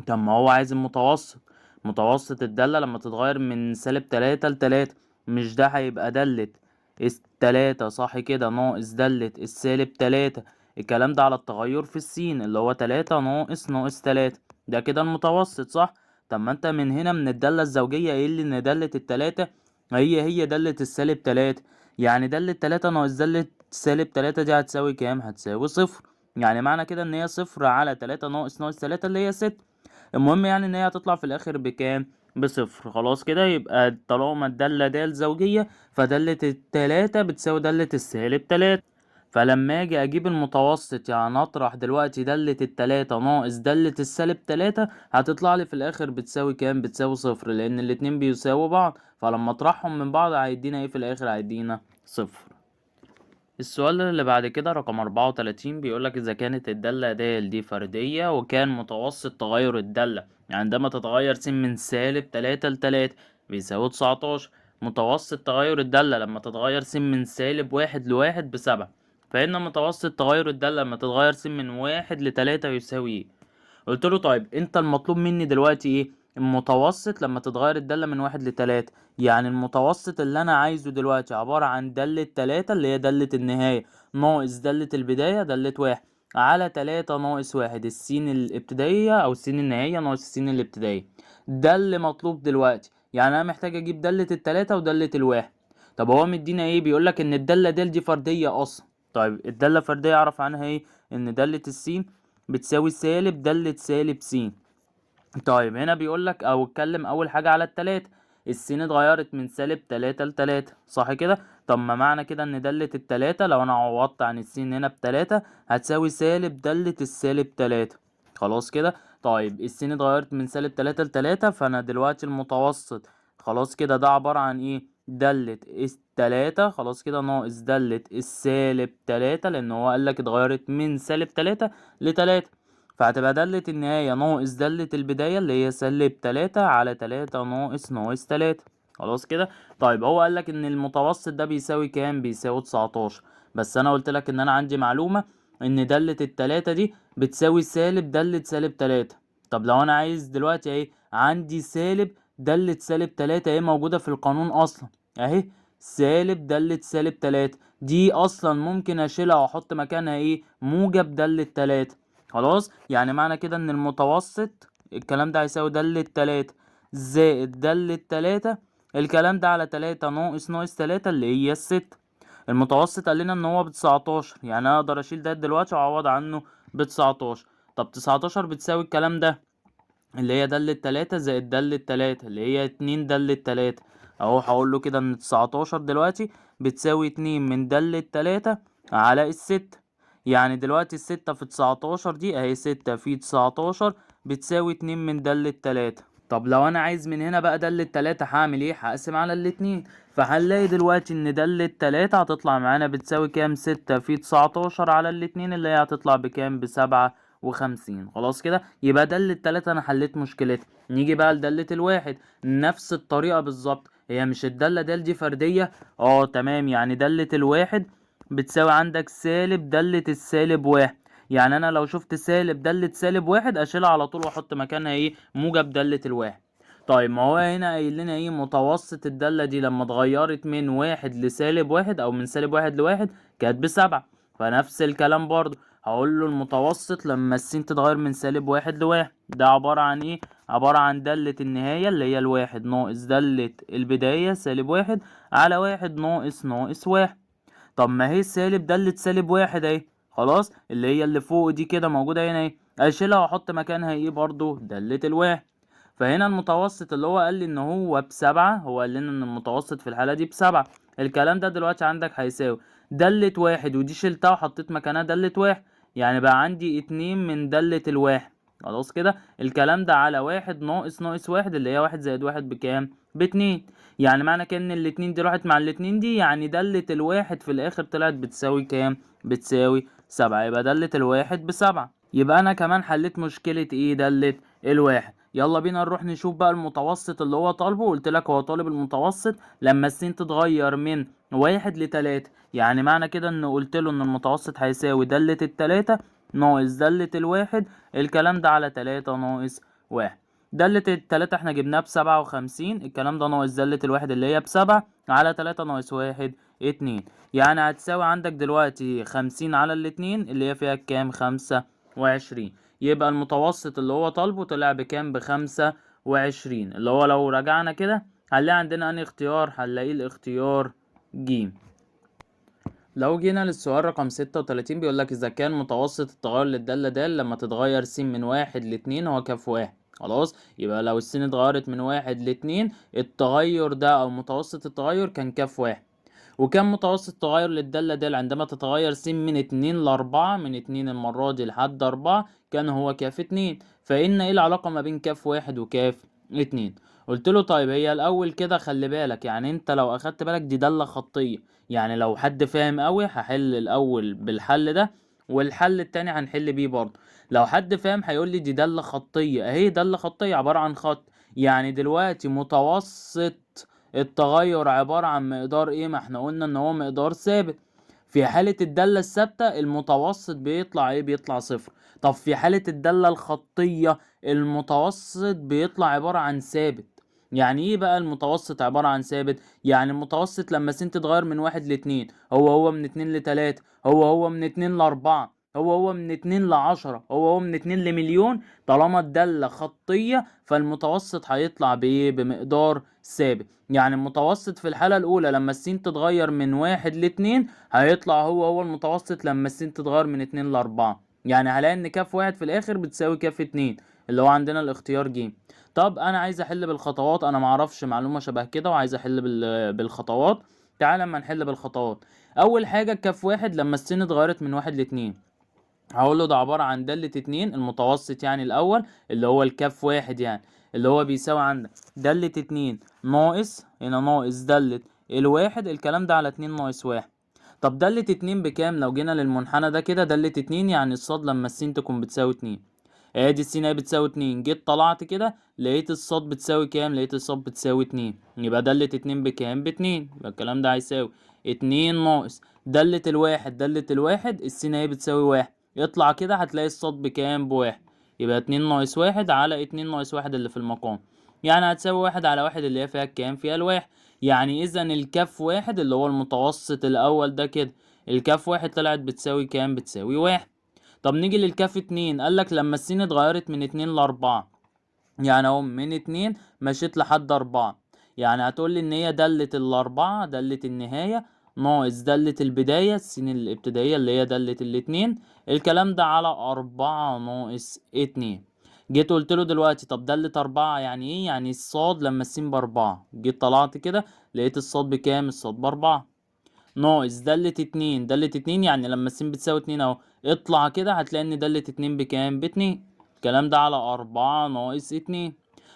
طب ما هو عايز المتوسط. متوسط الدالة لما تتغير من -3 ل3، مش ده هيبقى دالة ال3 صح كده ناقص دالة السالب 3؟ الكلام ده على التغير في السين اللي هو 3 ناقص 3، ده كده المتوسط صح؟ طب ما انت من هنا من الدالة الزوجية قايل لي ان دالة ال3 هي دالة السالب 3، يعني دالة 3 ناقص دالة -3 دي هتساوي كام؟ هتساوي صفر. يعني معنى كده ان هي صفر على 3 ناقص 3 اللي هي 6. المهم يعني ان هي هتطلع في الاخر بكام؟ بصفر. خلاص كده. يبقى طالما الدالة د زوجية فدالة ال3 بتساوي دالة السالب 3. فلما اجي اجيب المتوسط يعني اطرح دلوقتي دالة ال3 ناقص دالة السالب 3 هتطلع لي في الاخر بتساوي كام؟ بتساوي صفر، لان الاتنين بيساووا بعض. فلما اطرحهم من بعض هيدينا ايه في الاخر؟ هيدينا صفر. السؤال اللي بعد كده رقم 34. بيقولك إذا كانت الدالة د دي فردية وكان متوسط تغير الدالة عندما تتغير س من -3 ل3 بيساوي 19، متوسط تغير الدالة لما تتغير س من -1 ل1 ب7، فإن متوسط تغير الدالة لما تتغير س من 1 ل3 يساوي ايه؟ قلت له طيب انت المطلوب مني دلوقتي ايه؟ المتوسط لما تتغير الدالة من 1 ل3. يعني المتوسط اللي انا عايزه دلوقتي عبارة عن دالة 3 اللي هي دالة النهاية ناقص دالة البداية دالة 1 على 3 ناقص 1 السين الابتدائية او السين النهائية ناقص السين الابتدائية. ده اللي مطلوب دلوقتي. يعني انا محتاج اجيب دالة ال3 ودالة ال1. طب هو مدينا ايه؟ بيقولك ان الدالة دي فردية اصلا. طيب الدالة فردية اعرف عنها ايه؟ ان دالة السين بتساوي سالب دالة سالب س. طيب هنا بيقولك او اتكلم اول حاجة على ال3. السين اتغيرت من سالب 3 ل3 صح كده. طب ما معنى كده ان دالة التلاتة لو انا عوضت عن السين هنا ب3 هتساوي سالب دالة السالب 3. خلاص كده. طيب السين اتغيرت من سالب 3 ل3، فانا دلوقتي المتوسط خلاص كده ده عبارة عن ايه؟ دالة التلاتة خلاص كده ناقص دالة السالب 3، لان هو قالك اتغيرت من سالب 3 ل3، فهتبقى دالة النهاية ناقص دالة البداية اللي هي سالب 3 على 3 ناقص 3. خلاص كده. طيب هو قالك ان المتوسط ده بيساوي كام؟ بيساوي 19. بس انا قلت لك ان انا عندي معلومة ان دالة التلاتة دي بتساوي سالب دالة سالب 3. طب لو انا عايز دلوقتي اهي عندي سالب دالة سالب 3 اهي موجودة في القانون اصلا اهي، سالب دالة سالب 3 دي اصلا ممكن اشيلها واحط مكانها ايه؟ موجب دالة 3. خلاص، يعني معنى كده ان المتوسط الكلام ده هيساوي دالة 3 زائد دالة 3، الكلام ده على 3 ناقص 3 اللي هي ال6. المتوسط قال لنا ان هو ب19، يعني انا اقدر اشيل ده دلوقتي واعوض عنه ب19. طب 19 بتساوي الكلام ده اللي هي دالة 3 زائد دالة 3 اللي هي 2 دالة 3. اهو هقول له كده ان 19 دلوقتي بتساوي 2 من دالة 3 على ال6. يعني دلوقتي ال6 في 19 دي اهي 6 في 19 بتساوي 2 من دالة 3. طب لو انا عايز من هنا بقى دالة 3 هعمل ايه؟ هقسم على الاتنين، فهنلاقي دلوقتي ان دالة 3 هتطلع معانا بتساوي كام؟ 6 في 19 على الاتنين اللي هي هتطلع بكام؟ ب57. خلاص كده. يبقى دالة 3 انا حليت مشكلتها. نيجي بقى لدالة الواحد، نفس الطريقة بالظبط. هي مش الدالة دي فردية؟ تمام. يعني دالة الواحد بتساوي عندك سالب دالة السالب 1. يعني انا لو شفت سالب دالة سالب 1 اشيلها على طول واحط مكانها ايه؟ موجب دالة الواحد. طيب ما هو هنا قايل لنا ايه؟ متوسط الدالة دي لما اتغيرت من 1 لسالب 1 او من سالب 1 ل1 كانت ب7. فنفس الكلام برضو هقول له المتوسط لما السين تتغير من سالب 1 ل1 ده عبارة عن ايه؟ عبارة عن دالة النهاية اللي هي الواحد ناقص دالة البداية سالب 1 على 1 ناقص 1. طب ما هي سالب دالة سالب 1 اهي، خلاص اللي هي اللي فوق دي كده موجودة هنا اهي، اشيلها واحط مكانها ايه؟ برضو دالة الواحد. فهنا المتوسط اللي هو قال لي ان هو ب7، هو قال لنا ان المتوسط في الحالة دي ب7. الكلام ده دلوقتي عندك هيساوي دالة واحد ودي شلتها وحطيت مكانها دالة واحد، يعني بقى عندي 2 من دالة الواحد. خلاص كده. الكلام ده على 1 ناقص 1 اللي هي 1 زائد 1 بكام؟ ب2. يعني معنى كده ان الاتنين دي راحت مع الاتنين دي، يعني دالة الواحد في الاخر طلعت بتساوي كام؟ بتساوي 7. يبقى دالة الواحد ب7. يبقى انا كمان حليت مشكلة ايه؟ دالة الواحد. يلا بينا نروح نشوف بقى المتوسط اللي هو طالبه. قلت لك هو طالب المتوسط لما السين تتغير من 1 ل3. يعني معنى كده ان قلت له ان المتوسط هيساوي دالة التلاتة ناقص دالة الواحد، الكلام ده على 3 ناقص 1. دالة التلاتة احنا جبناها ب57، الكلام ده ناقص دالة الواحد اللي هي ب7 على 3 ناقص 1 2. يعني هتساوي عندك دلوقتي 50 على الاتنين اللي هي فيها كام؟ 25. يبقى المتوسط اللي هو طالبه طلع بكام؟ ب25. اللي هو لو رجعنا كده هنلاقي عندنا انهي اختيار؟ هنلاقيه الاختيار ج. لو جينا للسؤال رقم 36 بيقولك إذا كان متوسط التغير للدالة د لما تتغير س من 1 ل2 هو كام في 1. خلاص، يبقى لو السين اتغيرت من 1 ل2 التغير ده أو متوسط التغير كان كام في 1. وكان متوسط التغير للدالة د عندما تتغير س من 2 ل4، من 2 المرة دي لحد 4 كان هو كاف 2. فإن إيه العلاقة ما بين كاف 1 وكاف 2؟ قلت له طيب هي الأول كده خلي بالك، يعني أنت لو أخدت بالك دي دالة خطية، يعني لو حد فاهم قوي هحل الأول بالحل ده والحل التاني هنحل بيه برضه. لو حد فاهم هيقول لي دي دالة خطية اهي، دالة خطية عبارة عن خط. يعني دلوقتي متوسط التغير عبارة عن مقدار ايه؟ ما احنا قلنا ان هو مقدار ثابت. في حالة الدالة الثابتة المتوسط بيطلع ايه؟ بيطلع صفر. طب في حالة الدالة الخطية المتوسط بيطلع عبارة عن ثابت. يعني ايه بقى المتوسط عبارة عن ثابت؟ يعني المتوسط لما س تتغير من 1 ل2 هو من 2 ل3، هو من 2 ل4، هو من 2 ل10، هو من 2 لمليون. طالما الدالة خطية فالمتوسط هيطلع بإيه؟ بمقدار ثابت. يعني المتوسط في الحالة الأولى لما السين تتغير من 1 ل2 هيطلع هو المتوسط لما السين تتغير من 2 ل4. يعني هلاقي إن كاف 1 في الآخر بتساوي كاف 2، اللي هو عندنا الاختيار ج. طب انا عايز احل بالخطوات، انا معرفش معلومة شبه كده وعايز احل بالخطوات. تعال اما نحل بالخطوات. اول حاجة كف واحد لما السين اتغيرت من 1 ل2، هقول له ده عبارة عن دالة 2 المتوسط يعني الأول اللي هو الكاف واحد يعني، اللي هو بيساوي عندك دالة 2 ناقص هنا ناقص دالة الواحد، الكلام ده على 2 - 1. طب دالة 2 بكام؟ لو جينا للمنحنى ده كده دالة 2 يعني الصاد لما السين تكون بتساوي 2. ادي السين اهي بتساوي 2، جيت طلعت كده لقيت الصاد بتساوي كام؟ لقيت الصاد بتساوي 2. يبقى دالة 2 بكام؟ ب2. يبقى الكلام ده هيساوي 2 ناقص دالة الواحد. دالة الواحد السين اهي بتساوي 1، يطلع كده هتلاقي الصاد بكام؟ ب1. يبقى 2 - 1 على 2 - 1 اللي في المقام، يعني هتساوي 1 على 1 اللي هي فيها الكام؟ فيها الواحد. يعني اذا الكاف واحد اللي هو المتوسط الاول ده كده، الكاف واحد طلعت بتساوي كام؟ بتساوي 1. طب نيجي للكاف 2، قالك لما السين اتغيرت من 2 ل4، يعني اهو من 2 مشيت لحد 4، يعني هتقولي ان هي دالة الاربعة دالة النهاية ناقص دالة البداية السين الابتدائية اللي هي دالة الاتنين، الكلام ده على 4 - 2. جيت قلت له دلوقتي طب دالة 4 يعني ايه؟ يعني الصاد لما السين ب4، جيت طلعت كده لقيت الصاد بكام؟ الصاد ب4 ناقص دالة 2. دالة 2 يعني لما السين بتساوي 2 اهو، اطلع كده هتلاقي ان دالة 2 بكام؟ ب2. الكلام ده على 4 - 2.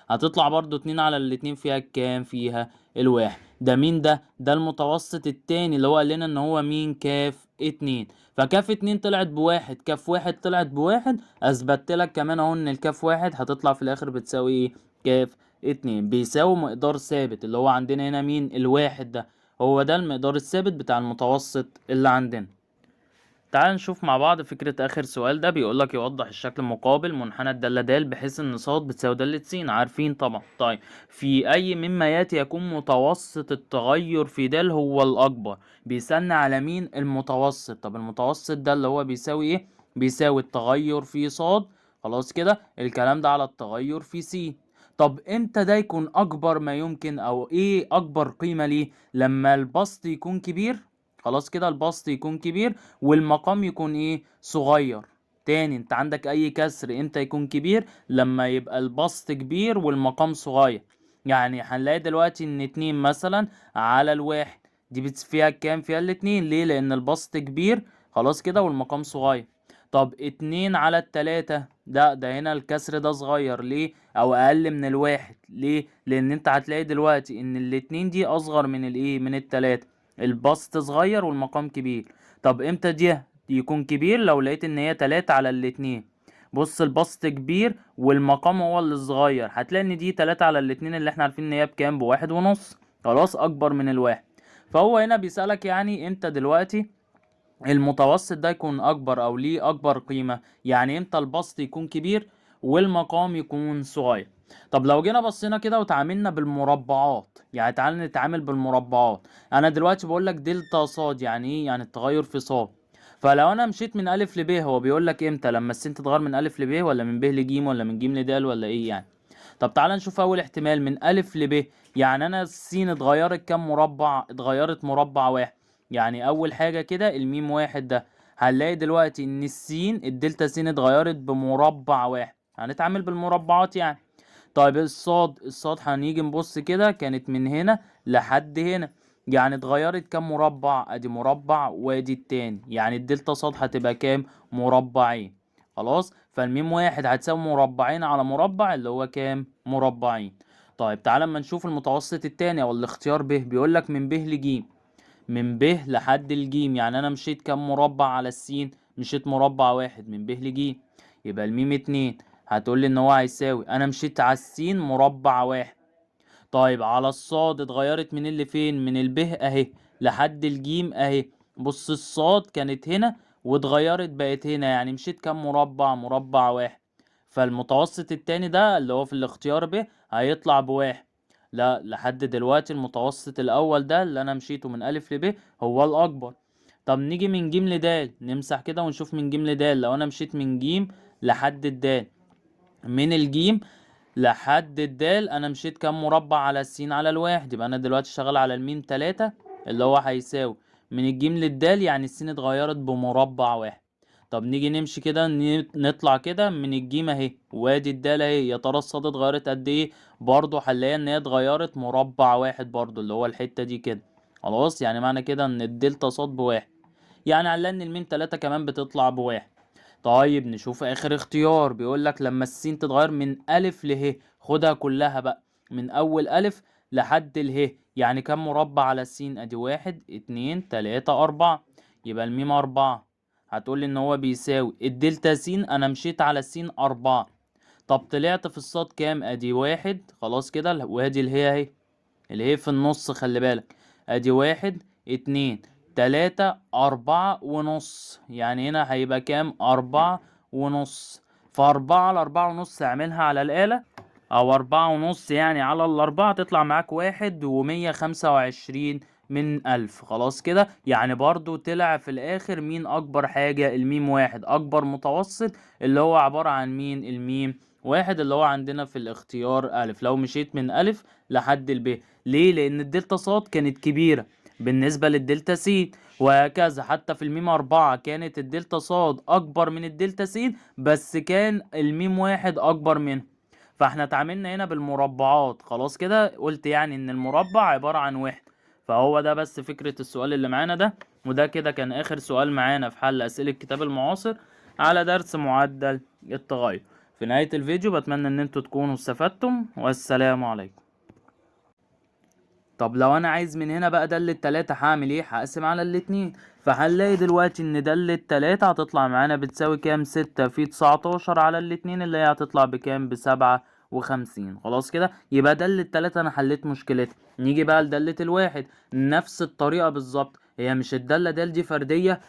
هتطلع برضو 2 على الاتنين فيها كام؟ فيها الواحد. ده مين ده؟ ده المتوسط التاني اللي هو قال لنا ان هو مين؟ كاف 2. فكاف 2 طلعت بواحد، كاف واحد طلعت بواحد، اثبتت لك كمان اهو ان الكاف واحد هتطلع في الاخر بتساوي ايه؟ كاف 2 بيساوي مقدار ثابت اللي هو عندنا هنا مين؟ الواحد ده، هو ده المقدار الثابت بتاع المتوسط اللي عندنا. تعال نشوف مع بعض فكرة آخر سؤال ده. بيقولك يوضح الشكل المقابل منحنى الدالة د بحيث إن ص بتساوي دالة س، عارفين طبعا. طيب في أي مما يأتي يكون متوسط التغير في د هو الأكبر؟ بيسألنا على مين؟ المتوسط. طب المتوسط ده اللي هو بيساوي إيه؟ بيساوي التغير في ص، خلاص كده الكلام ده على التغير في س. طب امتى ده يكون أكبر ما يمكن، أو إيه أكبر قيمة ليه؟ لما البسط يكون كبير، خلاص كده البسط يكون كبير والمقام يكون ايه؟ صغير. تاني انت عندك اي كسر امتى يكون كبير؟ لما يبقى البسط كبير والمقام صغير. يعني هنلاقي دلوقتي ان 2 مثلا على الواحد دي فيها كام؟ فيها الاتنين. ليه؟ لان البسط كبير خلاص كده والمقام صغير. طب 2 على 3 ده هنا الكسر ده صغير. ليه؟ او اقل من الواحد. ليه؟ لان انت هتلاقي دلوقتي ان الاتنين دي اصغر من الايه؟ من التلاتة. البسط صغير والمقام كبير. طب امتى دي يكون كبير؟ لو لقيت ان هي 3 على الاتنين، بص البسط كبير والمقام هو اللي صغير، هتلاقي ان دي 3 على الاتنين اللي احنا عارفين ان هي بكام؟ ب1.5، خلاص اكبر من الواحد. فهو هنا بيسألك يعني امتى دلوقتي المتوسط ده يكون اكبر او ليه اكبر قيمة، يعني امتى البسط يكون كبير والمقام يكون صغير. طب لو جينا بصينا كده وتعاملنا بالمربعات، يعني تعال نتعامل بالمربعات. انا دلوقتي بقول لك دلتا صاد يعني ايه؟ يعني التغير في صاد. فلو انا مشيت من الف لب، هو بيقول لك امتى؟ لما السين تتغير من الف لب ولا من ب لج ولا من ج لد ولا ايه يعني؟ طب تعال نشوف اول احتمال من الف لب. يعني انا السين اتغيرت كام مربع؟ اتغيرت مربع واحد. يعني اول حاجة كده الميم واحد ده، هنلاقي دلوقتي ان السين الدلتا س اتغيرت بمربع واحد، هنتعامل بالمربعات يعني. طيب الصاد هنيجي نبص كده كانت من هنا لحد هنا، يعني اتغيرت كام مربع؟ ادي مربع وادي التاني، يعني الدلتا صاد هتبقى كام؟ مربعين. خلاص فالميم واحد هتساوي مربعين على مربع اللي هو كام؟ مربعين. طيب تعالى اما نشوف المتوسط التاني او الاختيار ب. بيقول لك من ب لج، من ب لحد الجيم، يعني انا مشيت كام مربع على السين؟ مشيت مربع واحد من ب لج. يبقى الميم 2 هتقولي ان هو هيساوي، انا مشيت على السين مربع واحد. طيب على الصاد اتغيرت من اللي فين؟ من البه اهي لحد الجيم اهي. بص الصاد كانت هنا واتغيرت بقت هنا، يعني مشيت كام مربع؟ مربع واحد. فالمتوسط التاني ده اللي هو في الاختيار ب هيطلع بواحد. لا لحد دلوقتي المتوسط الاول ده اللي انا مشيته من الف لب هو الاكبر. طب نيجي من ج لد، نمسح كده ونشوف من ج لد. لو انا مشيت من ج لحد الدال، من الجيم لحد الدال انا مشيت كام مربع على السين؟ على الواحد. يبقى انا دلوقتي شغال على الميم 3 اللي هو هيساوي من الجيم للدال، يعني السين اتغيرت بمربع واحد. طب نيجي نمشي كده نطلع كده من الجيم اهي، وادي الدالة اهي، يا ترى الصاد اتغيرت قد ايه؟ برضو هنلاقي ان هي اتغيرت مربع واحد برضو، اللي هو الحتة دي كده. خلاص، يعني معنى كده ان الدلتا صاد بواحد، يعني هنلاقي ان الميم تلاتة كمان بتطلع بواحد. طيب نشوف اخر اختيار، بيقولك لما السين تتغير من الف له، خدها كلها بقى من اول الف لحد اله، يعني كم مربع على السين؟ ادي واحد اتنين تلاتة اربعة، يبقى الميم اربعة. هتقولي ان هو بيساوي الدلتا س، انا مشيت على السين اربعة. طب طلعت في الصاد كام؟ ادي واحد، خلاص كده، وادي الهي اهي، الهي في النص خلي بالك، ادي واحد اتنين تلاتة اربعة ونص، يعني هنا هيبقى كام؟ اربعة ونص. فاربعة على اربعة ونص اعملها على الآلة، او اربعة ونص يعني على الاربعة، تطلع معاك واحد ومية خمسة وعشرين من الف. خلاص كده، يعني برضو طلع في الاخر مين اكبر حاجة؟ الميم واحد اكبر متوسط، اللي هو عبارة عن مين؟ الميم واحد، اللي هو عندنا في الاختيار الف. لو مشيت من الف لحد الب، ليه؟ لان الدلتا صاد كانت كبيرة بالنسبة للدلتا س، وهكذا حتى في الميم اربعة كانت الدلتا صاد اكبر من الدلتا س، بس كان الميم واحد اكبر منه. فاحنا اتعاملنا هنا بالمربعات. خلاص كده، قلت يعني ان المربع عبارة عن واحد. فهو ده بس فكرة السؤال اللي معانا ده. وده كده كان اخر سؤال معانا في حل اسئلة الكتاب المعاصر على درس معدل التغير. في نهاية الفيديو بتمنى ان انتوا تكونوا استفدتم، والسلام عليكم. طب لو انا عايز من هنا بقى دالة تلاتة، هعمل ايه؟ هقسم على الاتنين. فهنلاقي دلوقتي ان دالة تلاتة هتطلع معانا بتساوي كام؟ ستة في 19 على الاتنين، اللي هي هتطلع بكام؟ ب57. خلاص كده، يبقى دالة تلاتة انا حليت مشكلتها. نيجي بقى لدالة الواحد، نفس الطريقة بالظبط. هي مش الدالة دي فردية؟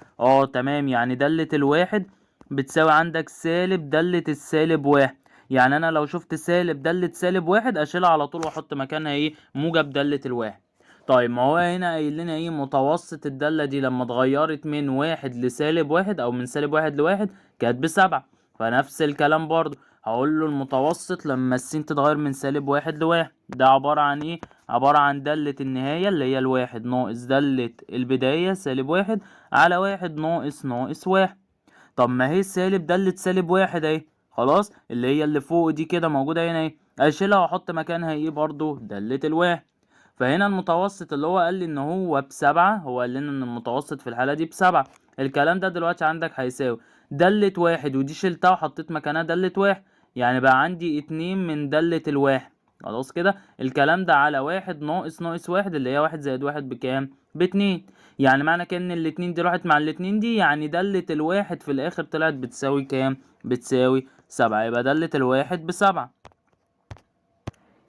تمام، يعني دالة الواحد بتساوي عندك سالب دالة السالب واحد. يعني انا لو شفت سالب دالة سالب واحد اشيلها على طول واحط مكانها ايه؟ موجب دالة الواحد. طيب ما هو هنا قايل لنا ايه؟ متوسط الدالة دي لما اتغيرت من واحد لسالب واحد، او من سالب واحد لواحد، كانت بسبعة. فنفس الكلام برضو، هقول له المتوسط لما السين تتغير من سالب واحد لواحد، ده عبارة عن ايه؟ عبارة عن دالة النهاية اللي هي الواحد ناقص دالة البداية سالب واحد على واحد ناقص واحد. طب ما هي سالب دالة سالب واحد اهي، خلاص، اللي هي اللي فوق دي كده موجودة هنا اهي، اشيلها واحط مكانها ايه؟ برضو دالة الواحد. فهنا المتوسط اللي هو قال لي ان هو بسبعة، هو قال لنا ان المتوسط في الحالة دي بسبعة. الكلام ده دلوقتي عندك هيساوي دالة واحد، ودي شلتها وحطيت مكانها دالة واحد، يعني بقى عندي اتنين من دالة الواحد. خلاص كده، الكلام ده على واحد ناقص واحد، اللي هي واحد زائد واحد بكام؟ باتنين. يعني معنى كده ان الاتنين دي راحت مع الاتنين دي، يعني دالة الواحد في الاخر طلعت بتساوي كام؟ بتساوي سبعة. يبقى دالة الواحد بسبعة.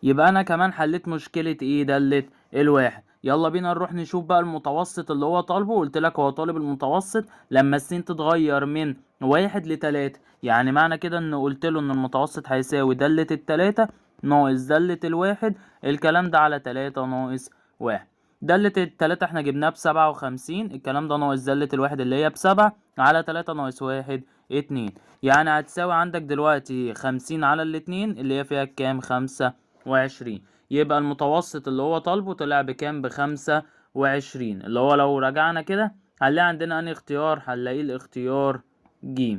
يبقى انا كمان حليت مشكلة ايه؟ دالة الواحد. يلا بينا نروح نشوف بقى المتوسط اللي هو طالبه. قلت لك هو طالب المتوسط لما السين تتغير من واحد لتلاتة، يعني معنى كده ان قلت له ان المتوسط هيساوي دالة التلاتة ناقص دالة الواحد، الكلام ده على تلاتة ناقص واحد. دالة التلاتة احنا جبناها ب57، الكلام ده ناقص دالة الواحد اللي هي بسبعة على تلاتة ناقص واحد اتنين، يعني هتساوي عندك دلوقتي 50 على الاتنين اللي هي فيها كام؟ 25. يبقى المتوسط اللي هو طالبه طلع بكام؟ ب25، اللي هو لو رجعنا كده هنلاقي عندنا انهي اختيار؟ هنلاقيه الاختيار ج.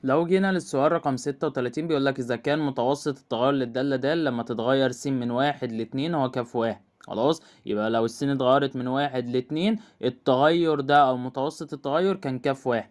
لو جينا للسؤال رقم 36، بيقولك إذا كان متوسط التغير للدالة د لما تتغير س من واحد لاتنين هو كاف واحد. خلاص، يبقى لو السين اتغيرت من واحد لاتنين، التغير ده أو متوسط التغير كان كاف واحد.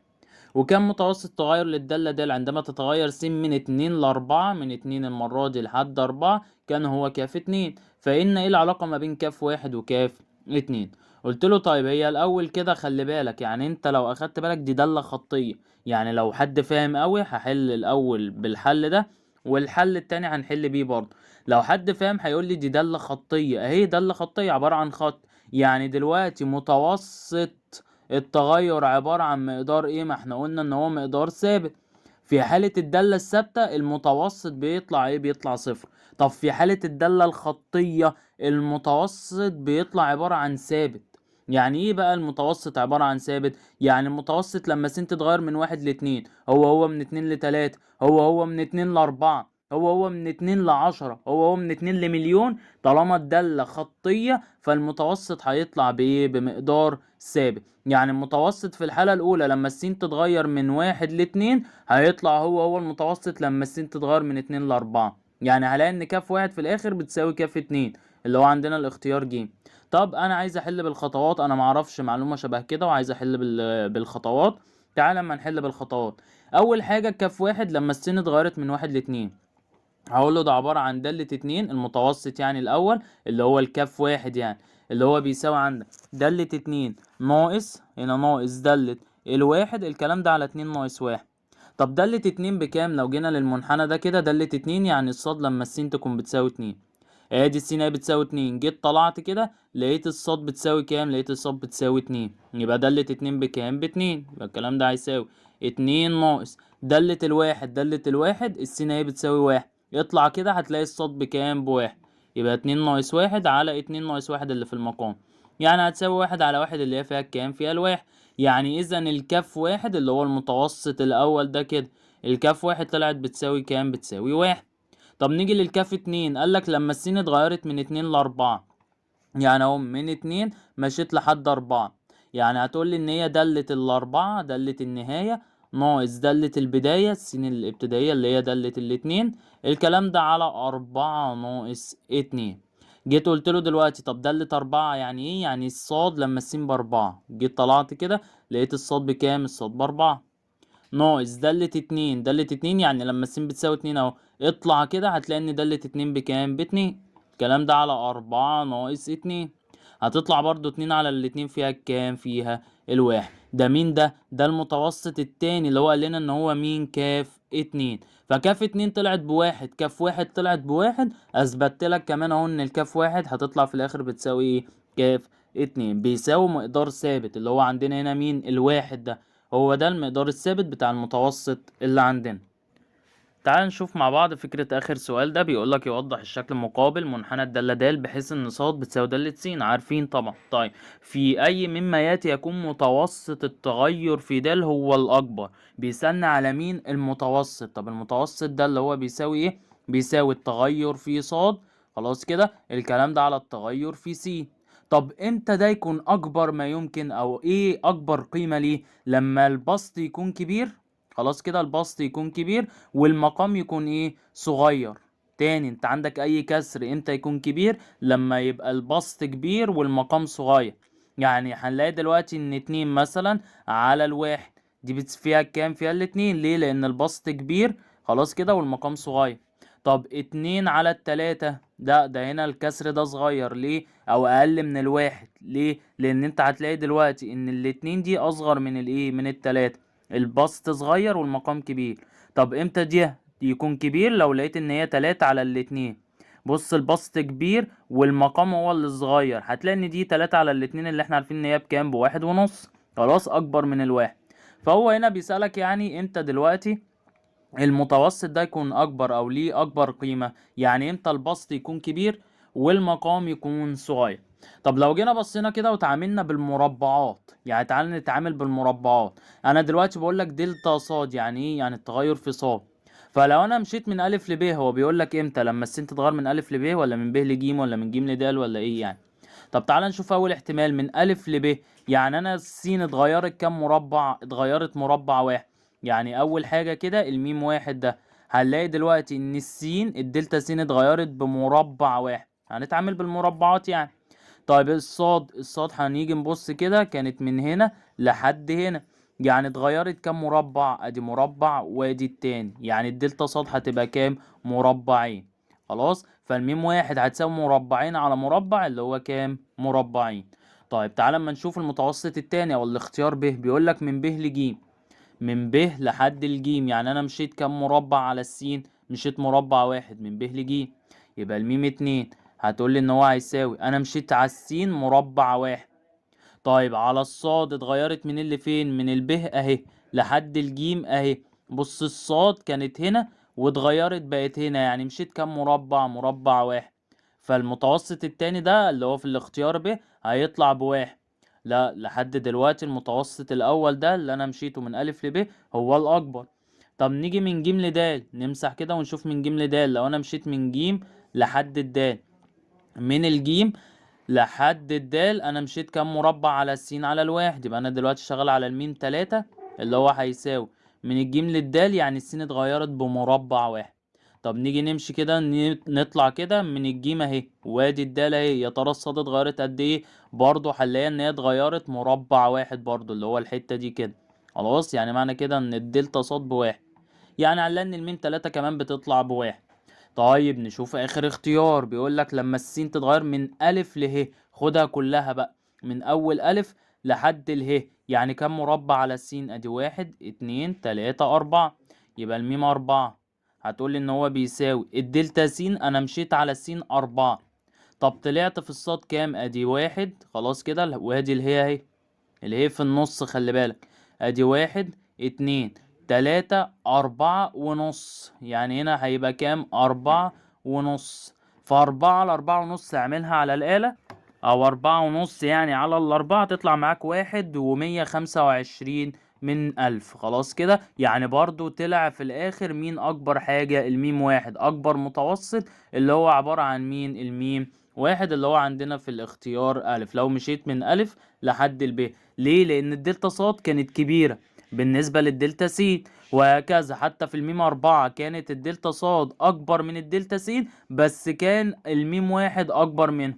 وكان متوسط التغير للدالة د عندما تتغير س من اتنين لأربعة، من اتنين المرة دي لحد أربعة، كان هو كاف اتنين. فإن ايه العلاقة ما بين كاف واحد وكاف اتنين؟ قلت له طيب هي الأول كده خلي بالك، يعني انت لو أخدت بالك دي دالة خطية، يعني لو حد فاهم قوي هحل الاول بالحل ده، والحل التاني هنحل بيه برضه. لو حد فاهم هيقول لي دي دالة خطية اهي، دالة خطية عبارة عن خط، يعني دلوقتي متوسط التغير عبارة عن مقدار ايه؟ ما احنا قلنا ان هو مقدار ثابت. في حالة الدالة الثابتة المتوسط بيطلع ايه؟ بيطلع صفر. طب في حالة الدالة الخطية المتوسط بيطلع عبارة عن ثابت. يعني ايه بقى المتوسط عبارة عن ثابت؟ يعني المتوسط لما س تتغير من واحد لاتنين، هو من اتنين لتلاتة، هو من اتنين لاربعة، هو من 2 ل10، هو من 2 ل1,000,000. طالما الدالة خطية فالمتوسط هيطلع بايه؟ بمقدار ثابت. يعني المتوسط في الحالة الأولى لما السين تتغير من 1 ل2 هيطلع هو المتوسط لما السين تتغير من 2 ل4. يعني هلاقي ان كاف واحد في الآخر بتساوي كاف 2، اللي هو عندنا الاختيار ج. طب انا عايز احل بالخطوات، انا معرفش معلومة شبه كده وعايز احل بالخطوات. تعال اما نحل بالخطوات. اول حاجة كاف واحد لما السين اتغيرت من 1 ل2، هقول له ده عبارة عن دالة 2 المتوسط يعني الأول اللي هو الكاف واحد، يعني اللي هو بيساوي عندك دالة 2 ناقص هنا ناقص دالة الواحد، الكلام ده على 2 - 1. طب دالة 2 بكام؟ لو جينا للمنحنى ده كده دالة 2 يعني الصاد لما السين تكون بتساوي 2. ادي السين اهي بتساوي 2، جيت طلعت كده لقيت الصاد بتساوي كام؟ لقيت الصاد بتساوي 2. يبقى دالة 2 بكام؟ ب2. يبقى الكلام ده هيساوي 2 ناقص دالة الواحد. دالة الواحد السين اهي بتساوي 1، يطلع كده هتلاقي الصاد بكام؟ ب1. يبقى 2 - 1 على 2 - 1 اللي في المقام، يعني هتساوي 1 على 1 اللي هي فيها الكام؟ فيها الواحد. يعني اذا الكاف واحد اللي هو المتوسط الاول ده كده، الكاف واحد طلعت بتساوي كام؟ بتساوي 1. طب نيجي للكاف 2، قالك لما السين اتغيرت من 2 ل4، يعني اهو من 2 مشيت لحد 4، يعني هتقولي ان هي دالة ال4 دالة النهاية ناقص دالة البداية السين الابتدائية اللي هي دالة الاتنين، الكلام ده على 4 - 2. جيت قلت له دلوقتي طب دالة 4 يعني ايه؟ يعني الصاد لما السين ب4، جيت طلعت كده لقيت الصاد بكام؟ الصاد ب4 ناقص دالة 2. دالة 2 يعني لما السين بتساوي 2 اهو، اطلع كده هتلاقي ان دالة 2 بكام؟ ب2. الكلام ده على 4 - 2. هتطلع برضو 2 على الاتنين فيها كام؟ فيها الواحد. ده مين ده؟ ده المتوسط التاني اللي هو قال لنا ان هو مين؟ كاف 2. فكاف 2 طلعت بواحد، كاف واحد طلعت بواحد. اثبتت لك كمان اهو ان الكاف واحد هتطلع في الاخر بتساوي ايه؟ كاف 2 بيساوي مقدار ثابت اللي هو عندنا هنا مين؟ الواحد ده. هو ده المقدار الثابت بتاع المتوسط اللي عندنا. تعال نشوف مع بعض فكرة آخر سؤال ده. بيقولك يوضح الشكل المقابل منحنى الدالة د بحيث إن ص بتساوي دالة س، عارفين طبعا. طيب في أي مما يأتي يكون متوسط التغير في د هو الأكبر؟ بيسألنا على مين؟ المتوسط. طب المتوسط ده اللي هو بيساوي إيه؟ بيساوي التغير في ص. خلاص كده الكلام ده على التغير في س. طب امتى ده يكون أكبر ما يمكن، أو إيه أكبر قيمة ليه؟ لما البسط يكون كبير. خلاص كده البسط يكون كبير والمقام يكون ايه؟ صغير. تاني انت عندك اي كسر امتى يكون كبير؟ لما يبقى البسط كبير والمقام صغير. يعني هنلاقي دلوقتي ان 2 مثلا على الواحد دي فيها كام؟ فيها الاتنين. ليه؟ لان البسط كبير خلاص كده والمقام صغير. طب 2 على التلاتة ده هنا الكسر ده صغير. ليه؟ او اقل من الواحد. ليه؟ لان انت هتلاقي دلوقتي ان الاتنين دي اصغر من الايه؟ من التلاتة. البسط صغير والمقام كبير. طب امتى دي يكون كبير؟ لو لقيت ان هي 3 على 2. بص البسط كبير والمقام هو اللي صغير، هتلاقي ان دي 3 على 2 اللي احنا عارفين ان هي بكام؟ ب1.5. خلاص اكبر من الواحد. فهو هنا بيسألك يعني امتى دلوقتي المتوسط ده يكون اكبر او ليه اكبر قيمة، يعني امتى البسط يكون كبير والمقام يكون صغير. طب لو جينا بصينا كده وتعاملنا بالمربعات، يعني تعال نتعامل بالمربعات. انا دلوقتي بقول لك دلتا صاد يعني ايه؟ يعني التغير في صاد. فلو انا مشيت من الف لب هو بيقول لك امتى؟ لما السين تتغير من الف لب ولا من ب لج ولا من ج لد ولا ايه يعني؟ طب تعال نشوف اول احتمال من الف لب. يعني انا السين اتغيرت كام مربع؟ اتغيرت مربع واحد. يعني اول حاجة كده الميم واحد ده، هنلاقي دلوقتي ان السين الدلتا س اتغيرت بمربع واحد. هنتعامل بالمربعات يعني. طيب الصاد هنيجي نبص كده كانت من هنا لحد هنا، يعني اتغيرت كام مربع؟ ادي مربع وادي التاني، يعني الدلتا صاد هتبقى كام؟ مربعين. خلاص فالميم واحد هتساوي مربعين على مربع اللي هو كام؟ مربعين. طيب تعالى اما نشوف المتوسط التاني او الاختيار ب. بيقولك من ب لج، من ب لحد الجيم، يعني انا مشيت كام مربع على السين؟ مشيت مربع واحد من ب لج. يبقى الميم 2 هتقولي ان هو هيساوي انا مشيت على السين مربع واحد. طيب على الصاد اتغيرت من اللي فين؟ من الب اهي لحد الجيم اهي. بص الصاد كانت هنا واتغيرت بقت هنا، يعني مشيت كام مربع؟ مربع واحد. فالمتوسط التاني ده اللي هو في الاختيار ب هيطلع بواحد. لا لحد دلوقتي المتوسط الاول ده اللي انا مشيته من الف لب هو الاكبر. طب نيجي من ج لد، نمسح كده ونشوف من ج لد. لو انا مشيت من ج لحد الد، من الجيم لحد الدال انا مشيت كام مربع على السين على الواحد، يبقى انا دلوقتي شغال على الميم 3 اللي هو هيساوي من الجيم للدال، يعني السين اتغيرت بمربع واحد. طب نيجي نمشي كده نطلع كده من الجيم اهي، وادي الدال اهي، يا ترى الصاد اتغيرت قد ايه؟ برضه هنلاقي ان هي اتغيرت مربع واحد برضه، اللي هو الحتة دي كده. خلاص، يعني معنى كده ان الدلتا صاد بواحد، يعني على ان الميم 3 كمان بتطلع بواحد. طيب نشوف اخر اختيار، بيقول لك لما السين تتغير من الف له، خدها كلها بقى من اول الف لحد اله، يعني كم مربع على السين؟ ادي 1 2 3 4، يبقى الميم 4. هتقولي ان هو بيساوي الدلتا س، انا مشيت على السين 4. طب طلعت في الصاد كام؟ ادي 1. خلاص كده، وادي الهي اهي، الهي في النص خلي بالك. ادي 1 2 3 4 ونص، يعني هنا هيبقى كام؟ 4 ونص. ف4 على 4 ونص اعملها على الآلة، او 4 ونص يعني على ال4 تطلع معاك 1 و125 من 1000. خلاص كده، يعني برضو طلع في الآخر مين أكبر حاجة؟ الميم 1 أكبر متوسط، اللي هو عبارة عن مين؟ الميم 1 اللي هو عندنا في الاختيار ألف. لو مشيت من ألف لحد الب، ليه؟ لان الدلتا صاد كانت كبيرة بالنسبة للدلتا س، وهكذا حتى في الميم 4 كانت الدلتا صاد اكبر من الدلتا س، بس كان الميم 1 اكبر منه.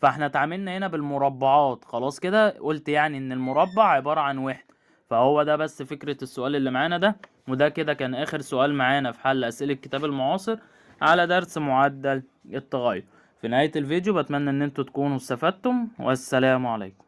فاحنا اتعاملنا هنا بالمربعات. خلاص كده، قلت يعني ان المربع عبارة عن واحد. فهو ده بس فكرة السؤال اللي معانا ده. وده كده كان اخر سؤال معانا في حل اسئلة الكتاب المعاصر على درس معدل التغير. في نهاية الفيديو بتمنى ان انتوا تكونوا استفدتم، والسلام عليكم.